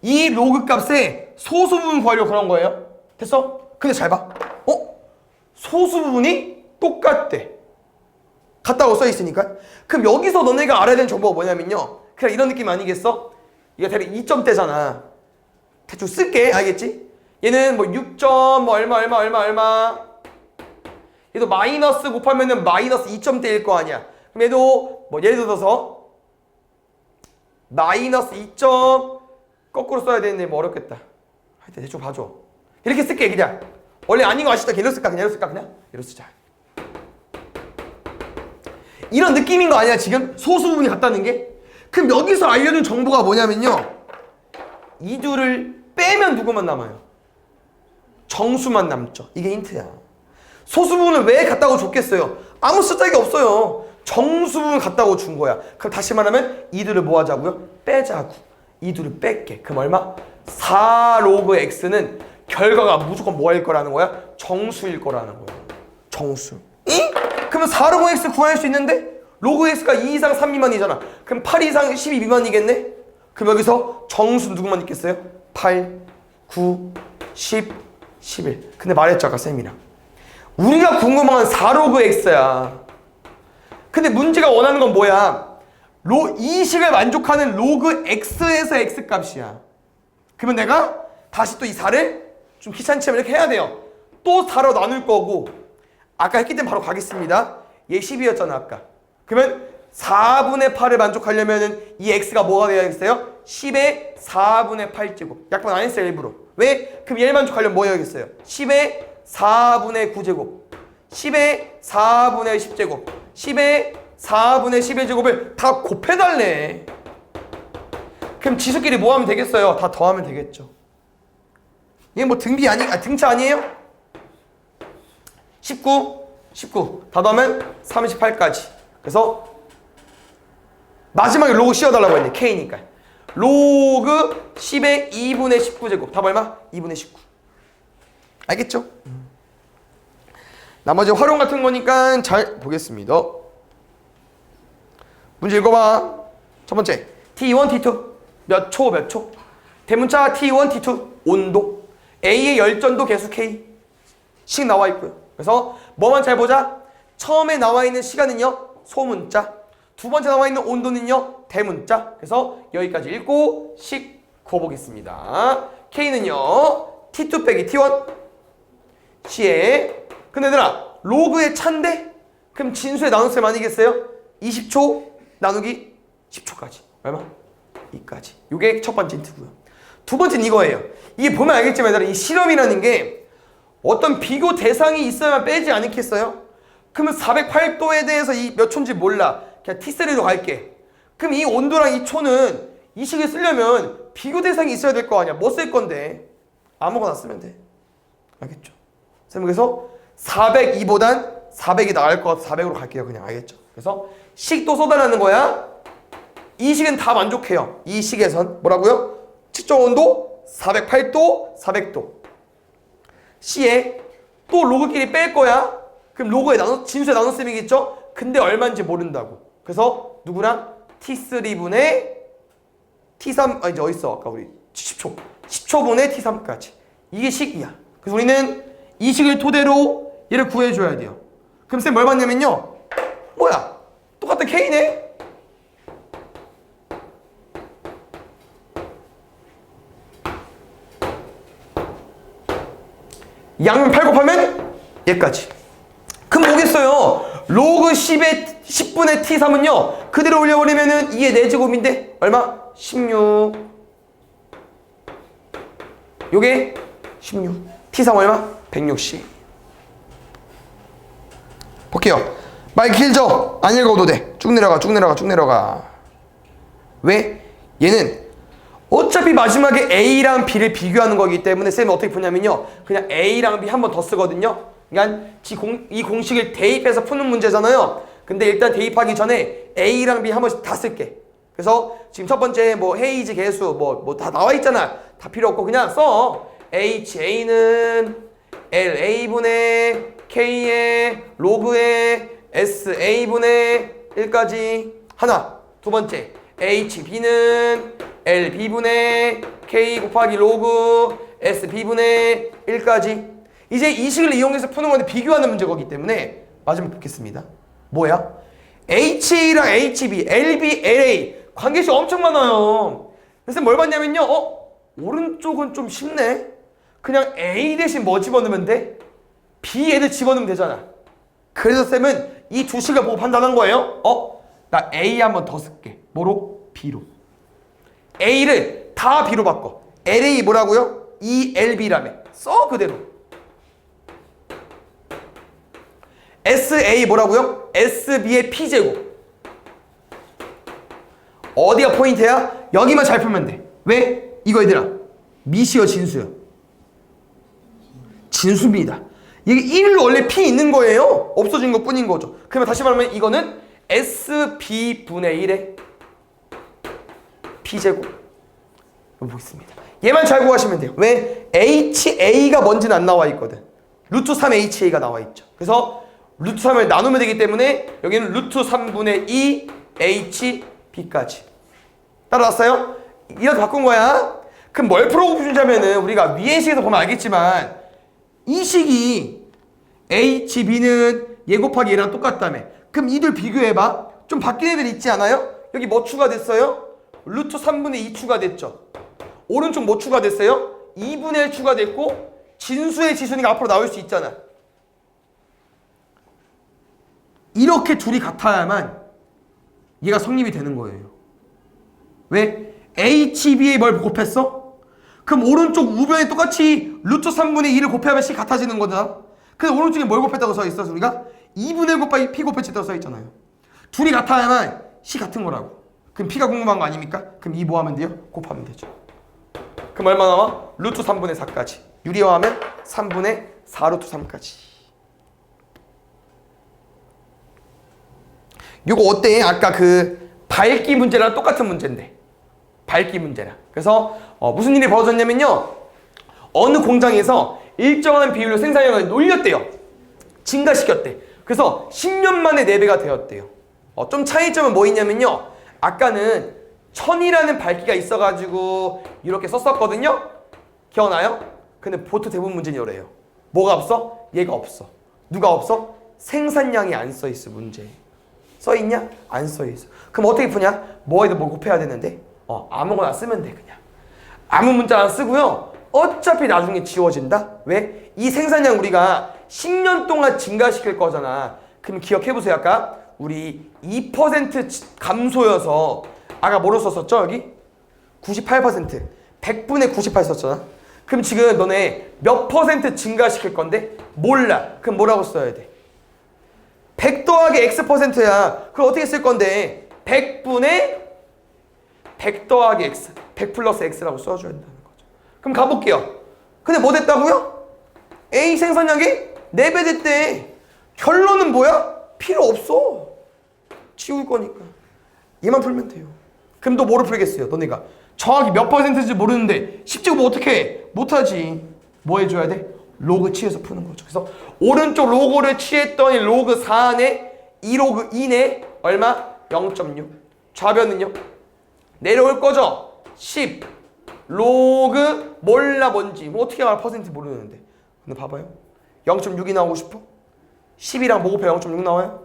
이 로그 값에 소수 부분 구하려고 그런 거예요. 됐어? 근데 잘 봐. 소수 부분이 똑같대. 같다고 써있으니까. 그럼 여기서 너네가 알아야 되는 정보가 뭐냐면요, 그냥 이런 느낌 아니겠어? 이거 대략 2점대잖아. 대충 쓸게. 알겠지? 얘는 뭐 6점 뭐 얼마 얘도 마이너스 곱하면은 마이너스 2점대일 거 아니야. 그럼 얘도 뭐 예를 들어서 마이너스 2점 거꾸로 써야 되는데 뭐 어렵겠다. 하여튼 대충 봐줘. 이렇게 쓸게. 그냥 원래 아닌 거 아시죠? 이렇게 쓸까? 그냥 이렇게 쓰자. 이런 느낌인 거 아니야 지금? 소수 부분이 같다는 게? 그럼 여기서 알려준 정보가 뭐냐면요, 이 둘을 빼면 누구만 남아요? 정수만 남죠. 이게 힌트야. 소수 부분을 왜 같다고 줬겠어요? 아무 쓸데가 없어요. 정수 부분 같다고 준 거야. 그럼 다시 말하면 이 둘을 뭐 하자고요? 빼자고. 이 둘을 뺄게. 그럼 얼마? 4 로그 x는 결과가 무조건 뭐일 거라는 거야? 정수일 거라는 거야. 정수. 이? 그러면 4 로그 x 구할 수 있는데 로그 x가 2 이상 3 미만이잖아. 그럼 8 이상 12 미만이겠네? 그럼 여기서 정수 누구만 있겠어요? 8, 9, 10, 11. 근데 말했죠 아까 쌤이랑. 우리가 궁금한 4 로그 x야. 근데 문제가 원하는 건 뭐야? 이 식을 만족하는 로그 x에서 x 값이야. 그러면 내가 다시 또 이 4를 좀 귀찮지만 이렇게 해야 돼요. 또 4로 나눌 거고, 아까 했기 때문에 바로 가겠습니다. 얘 10이었잖아 아까. 그러면 4분의 8을 만족하려면 이 x가 뭐가 되어야겠어요? 10의 4분의 8제곱. 약분 안 했어요 일부러. 왜? 그럼 얘를 만족하려면 뭐 해야겠어요? 10의 4분의 9제곱, 10의 4분의 10제곱, 10의 4분의 11제곱을 다 곱해달래. 그럼 지수끼리 뭐 하면 되겠어요? 다 더하면 되겠죠. 이게 뭐 등차 아니에요? 19 다 더하면 38까지. 그래서 마지막에 로그 씌워달라고 했네. K니까 로그 10의 2분의 19제곱 답 얼마? 2분의 19. 알겠죠? 나머지 활용 같은 거니까 잘 보겠습니다. 문제 읽어봐. 첫 번째 T1, T2 몇 초 몇 초. 대문자 T1, T2 온도 A의 열전도 계수 K 식 나와 있고요. 그래서 뭐만 잘 보자. 처음에 나와 있는 시간은요 소문자, 두 번째 나와 있는 온도는요 대문자. 그래서 여기까지 읽고 식 구워보겠습니다. K는요 T2 빼기 T1 C에 근데 얘들아 로그의 차인데 그럼 진수의 나눗셈 아니겠어요? 20초 나누기 10초까지 얼마? 2까지. 이게 첫 번째 힌트고요. 두 번째는 이거예요. 이게 보면 알겠지만 얘들아 이 실험이라는 게 어떤 비교 대상이 있어야만 빼지 않겠어요? 그러면 408도에 대해서 이 몇 초인지 몰라. 그냥 T3로 갈게. 그럼 이 온도랑 이 초는 이 식을 쓰려면 비교 대상이 있어야 될 거 아니야. 뭐 쓸 건데? 아무거나 쓰면 돼. 알겠죠? 그래서 402보단 400이 나을 것 같아서 400으로 갈게요. 그냥 알겠죠? 그래서 식도 쏟아내는 거야. 이 식은 다 만족해요. 이 식에선 뭐라고요? 측정 온도 408도, 400도. C에 또 로그끼리 뺄 거야. 그럼 로그의 진수의 나눗셈이겠죠? 근데 얼마인지 모른다고. 그래서 누구랑? T3분의 T3 이제 어딨어? 아까 우리 10초. 10초분의 T3까지. 이게 식이야. 그래서 우리는 이 식을 토대로 얘를 구해줘야 돼요. 그럼 쌤 뭘 봤냐면요. 뭐야? 똑같은 K네? 양면 8 곱하면 얘까지. 그럼 뭐겠어요? 로그 10분의 T3은요 그대로 올려버리면은 2의 4제곱인데 얼마? 16. 요게 16. T3 얼마? 160. 볼게요. 말 길죠? 안 읽어도 돼. 쭉 내려가 쭉 내려가 쭉 내려가. 왜? 얘는 어차피 마지막에 A랑 B를 비교하는 거기 때문에 쌤은 어떻게 푸냐면요 그냥 A랑 B 한 번 더 쓰거든요. 그러니까 이 공식을 대입해서 푸는 문제잖아요. 근데 일단 대입하기 전에 A랑 B 한 번씩 다 쓸게. 그래서 지금 첫 번째 뭐 헤이즈 계수 뭐 다 나와 있잖아. 다 필요 없고 그냥 써. HA는 LA분의 K의 로그의 SA분의 1까지 하나. 두 번째 HB는 LB분의 K 곱하기 로그 SB분의 1까지. 이제 이 식을 이용해서 푸는 건데 비교하는 문제 거기 때문에 마지막 보겠습니다. 뭐야? HA랑 HB, LB, LA 관계식 엄청 많아요. 그래서 뭘 봤냐면요 오른쪽은 좀 쉽네. 그냥 A 대신 뭐 집어넣으면 돼? B 애들 집어넣으면 되잖아. 그래서 쌤은 이 두 식을 보고 판단한 거예요. 나 A 한 번 더 쓸게. 뭐로? B로. A를 다 B로 바꿔. LA 뭐라고요? ELB라며. 써 그대로. SA 뭐라고요? SB의 P제곱. 어디가 포인트야? 여기만 잘 풀면 돼. 왜? 이거 얘들아 미시여 진수요. 진수입니다. 이게 1로 원래 P 있는 거예요. 없어진 것 뿐인 거죠. 그러면 다시 말하면 이거는 SB분의 1의 P제곱. 보겠습니다. 얘만 잘 구하시면 돼요. 왜? HA가 뭔지는 안 나와 있거든. 루트 3HA가 나와 있죠. 그래서 루트 3을 나누면 되기 때문에 여기는 루트 3분의 2 HB까지. 따라왔어요? 이렇게 바꾼 거야. 그럼 뭘 풀어주자면은 우리가 위의 식에서 보면 알겠지만 이 식이 HB는 얘 곱하기 얘랑 똑같다며. 그럼 이들 비교해봐. 좀 바뀐 애들 있지 않아요? 여기 뭐 추가됐어요? 루트 3분의 2 추가됐죠. 오른쪽 뭐 추가됐어요? 2분의 1 추가됐고 진수의 지수니까 앞으로 나올 수 있잖아. 이렇게 둘이 같아야만 얘가 성립이 되는 거예요. 왜? HB에 뭘 곱했어? 그럼 오른쪽 우변에 똑같이 루트 3분의 2를 곱하면 C 같아지는 거잖아. 근데 오른쪽에 뭘 곱했다고 써있어? 우리가 2분의 1 곱하기 P 곱했다고 써있잖아요. 둘이 같아야만 C 같은 거라고. 그럼 P가 궁금한 거 아닙니까? 그럼 이 뭐 하면 돼요? 곱하면 되죠. 그럼 얼마 나와? 루트 3분의 4까지. 유리화하면 3분의 4 루트 3까지. 요거 어때? 아까 그 밝기 문제랑 똑같은 문제인데. 밝기 문제랑. 그래서 무슨 일이 벌어졌냐면요. 어느 공장에서 일정한 비율로 생산량을 올렸대요. 증가시켰대. 그래서 10년 만에 4배가 되었대요. 좀 차이점은 뭐 있냐면요. 아까는 1000이라는 밝기가 있어가지고 이렇게 썼었거든요. 기억나요? 근데 보통 대부분 문제는 이래요. 뭐가 없어? 얘가 없어. 누가 없어? 생산량이 안 써있어. 문제에 써있냐? 안 써있어. 그럼 어떻게 푸냐? 뭐에도 뭐 곱해야 되는데 아무거나 쓰면 돼. 그냥 아무 문자 안 쓰고요. 어차피 나중에 지워진다? 왜? 이 생산량 우리가 10년 동안 증가시킬 거잖아. 그럼 기억해보세요. 아까 우리 2% 감소여서 아까 뭐로 썼었죠? 여기? 98% 100분의 98 썼잖아. 그럼 지금 너네 몇 퍼센트 증가시킬 건데? 몰라. 그럼 뭐라고 써야 돼? 100 더하기 X%야. 그럼 어떻게 쓸 건데? 100분의 100 더하기 X 100 플러스 X라고 써줘야 된다는 거죠. 그럼 가볼게요. 근데 뭐 됐다고요? A 생산량이 4배 됐대. 결론은 뭐야? 필요 없어. 지울 거니까. 얘만 풀면 돼요. 그럼 또 뭐를 풀겠어요? 너네가 정확히 몇 퍼센트인지 모르는데 10제곱 어떻게 해? 못하지. 뭐 해줘야 돼? 로그 취해서 푸는 거죠. 그래서 오른쪽 로그를 취했더니 로그 4네 2로그 2네 얼마? 0.6. 좌변은요? 내려올 거죠? 10 로그 몰라 뭔지 뭐 어떻게 알아? 퍼센트 모르는데. 근데 봐봐요. 0.6이 나오고 싶어? 10이랑 뭐 곱해 0.6 나와요?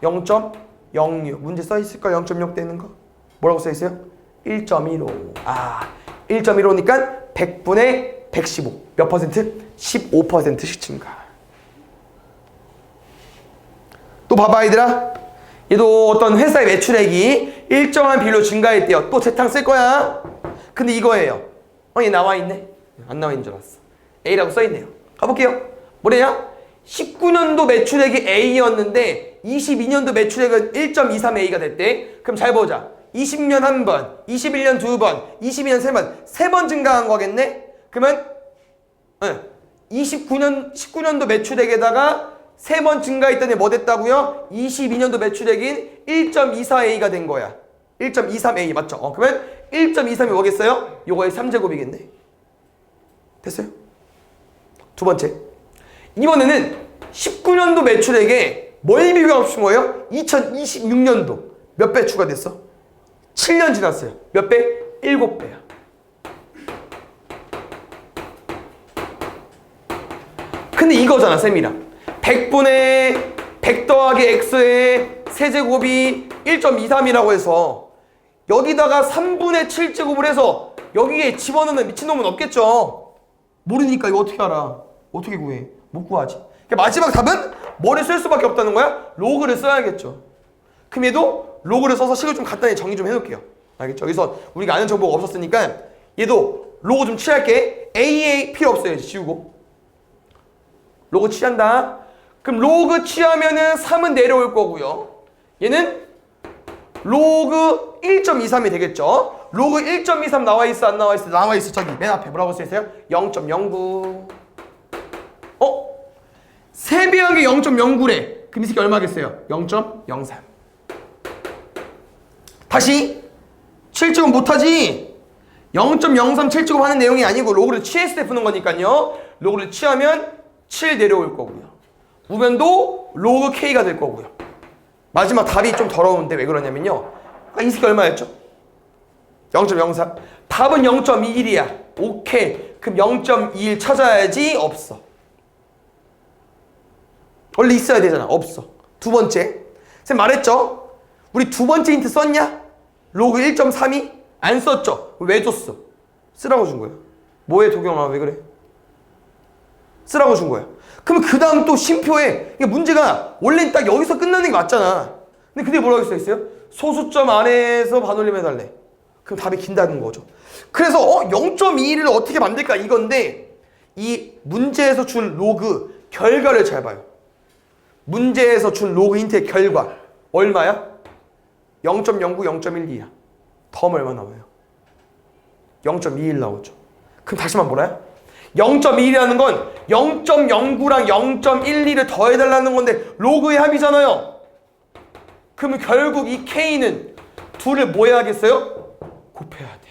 0.06. 문제 써있을까? 0.6 되는 거? 뭐라고 써있어요? 1.15. 1.15니까 100분의 115. 몇 퍼센트? 15%씩 증가. 또 봐봐 얘들아. 얘도 어떤 회사의 매출액이 일정한 비율로 증가했대요. 또 재탕 쓸 거야. 근데 이거예요. 얘 나와있네? 안 나와있는 줄 알았어. A라고 써있네요. 가볼게요. 뭐래냐? 19년도 매출액이 A였는데 22년도 매출액은 1.23A가 됐대. 그럼 잘 보자. 20년 한 번, 21년 두 번, 22년 세 번, 3번 증가한 거겠네? 그러면 19년도 매출액에다가 3번 증가했더니 뭐 됐다고요? 22년도 매출액인 1.24A가 된 거야. 1.23A 맞죠? 그러면 1.23이 뭐겠어요? 요거의 3제곱이겠네. 됐어요? 두 번째. 이번에는 19년도 매출액에 뭘 비교하고 싶은 거예요? 2026년도 몇 배 추가됐어? 7년 지났어요. 몇 배? 7배야. 근데 이거잖아 쌤이랑 100분의 100 더하기 X의 세제곱이 1.23이라고 해서 여기다가 3분의 7제곱을 해서 여기에 집어넣는 미친놈은 없겠죠. 모르니까 이거 어떻게 알아? 어떻게 구해? 못 구하지. 그러니까 마지막 답은 뭐를 쓸 수밖에 없다는 거야? 로그를 써야겠죠. 그럼 얘도 로그를 써서 식을 좀 간단히 정리 좀 해놓을게요. 알겠죠? 여기서 우리가 아는 정보가 없었으니까 얘도 로그 좀 취할게. AA 필요 없어요. 지우고. 로그 취한다. 그럼 로그 취하면은 3은 내려올 거고요. 얘는 로그 1.23이 되겠죠. 로그 1.23 나와 있어 안 나와 있어? 나와 있어. 저기 맨 앞에 뭐라고 써있어요? 0.09. 3배한 게 0.09래. 그럼 이 새끼 얼마겠어요? 0.03. 다시 7제곱 못하지. 0.03 7제곱 하는 내용이 아니고 로그를 취했을 때 푸는 거니까요. 로그를 취하면 7 내려올 거고요. 우변도 로그 K가 될 거고요. 마지막 답이 좀 더러운데 왜 그러냐면요. 이 새끼 얼마였죠? 0.03. 답은 0.21이야. 오케이. 그럼 0.21 찾아야지. 없어. 원래 있어야 되잖아. 없어. 두 번째. 쌤 말했죠? 우리 두 번째 힌트 썼냐? 로그 1.32? 안 썼죠? 왜 줬어? 쓰라고 준 거야. 뭐해 도경아 왜 그래? 쓰라고 준 거야. 그럼 그 다음 또 심표에 문제가 원래는 딱 여기서 끝나는 게 맞잖아. 근데 그게 뭐라고 써있어요? 소수점 안에서 반올림 해달래. 그럼 답이 긴다는 거죠. 그래서 0.21을 어떻게 만들까 이건데 이 문제에서 준 로그 결과를 잘 봐요. 문제에서 준 로그 힌트의 결과 얼마야? 0.09, 0.12야. 더하면 얼마 나와요? 0.21 나오죠. 그럼 다시만 뭐라요? 0.21이라는 건 0.09랑 0.12를 더해달라는 건데 로그의 합이잖아요. 그러면 결국 이 K는 둘을 뭐 해야겠어요? 곱해야 돼.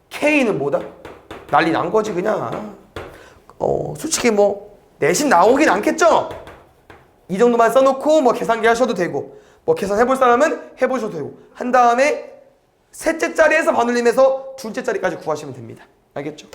K는 뭐다? 난리 난 거지 그냥. 솔직히 뭐 내신 나오긴 않겠죠? 이 정도만 써놓고 뭐 계산기 하셔도 되고 뭐 계산해볼 사람은 해보셔도 되고 한 다음에 셋째 자리에서 반올림해서 둘째 자리까지 구하시면 됩니다. 알겠죠?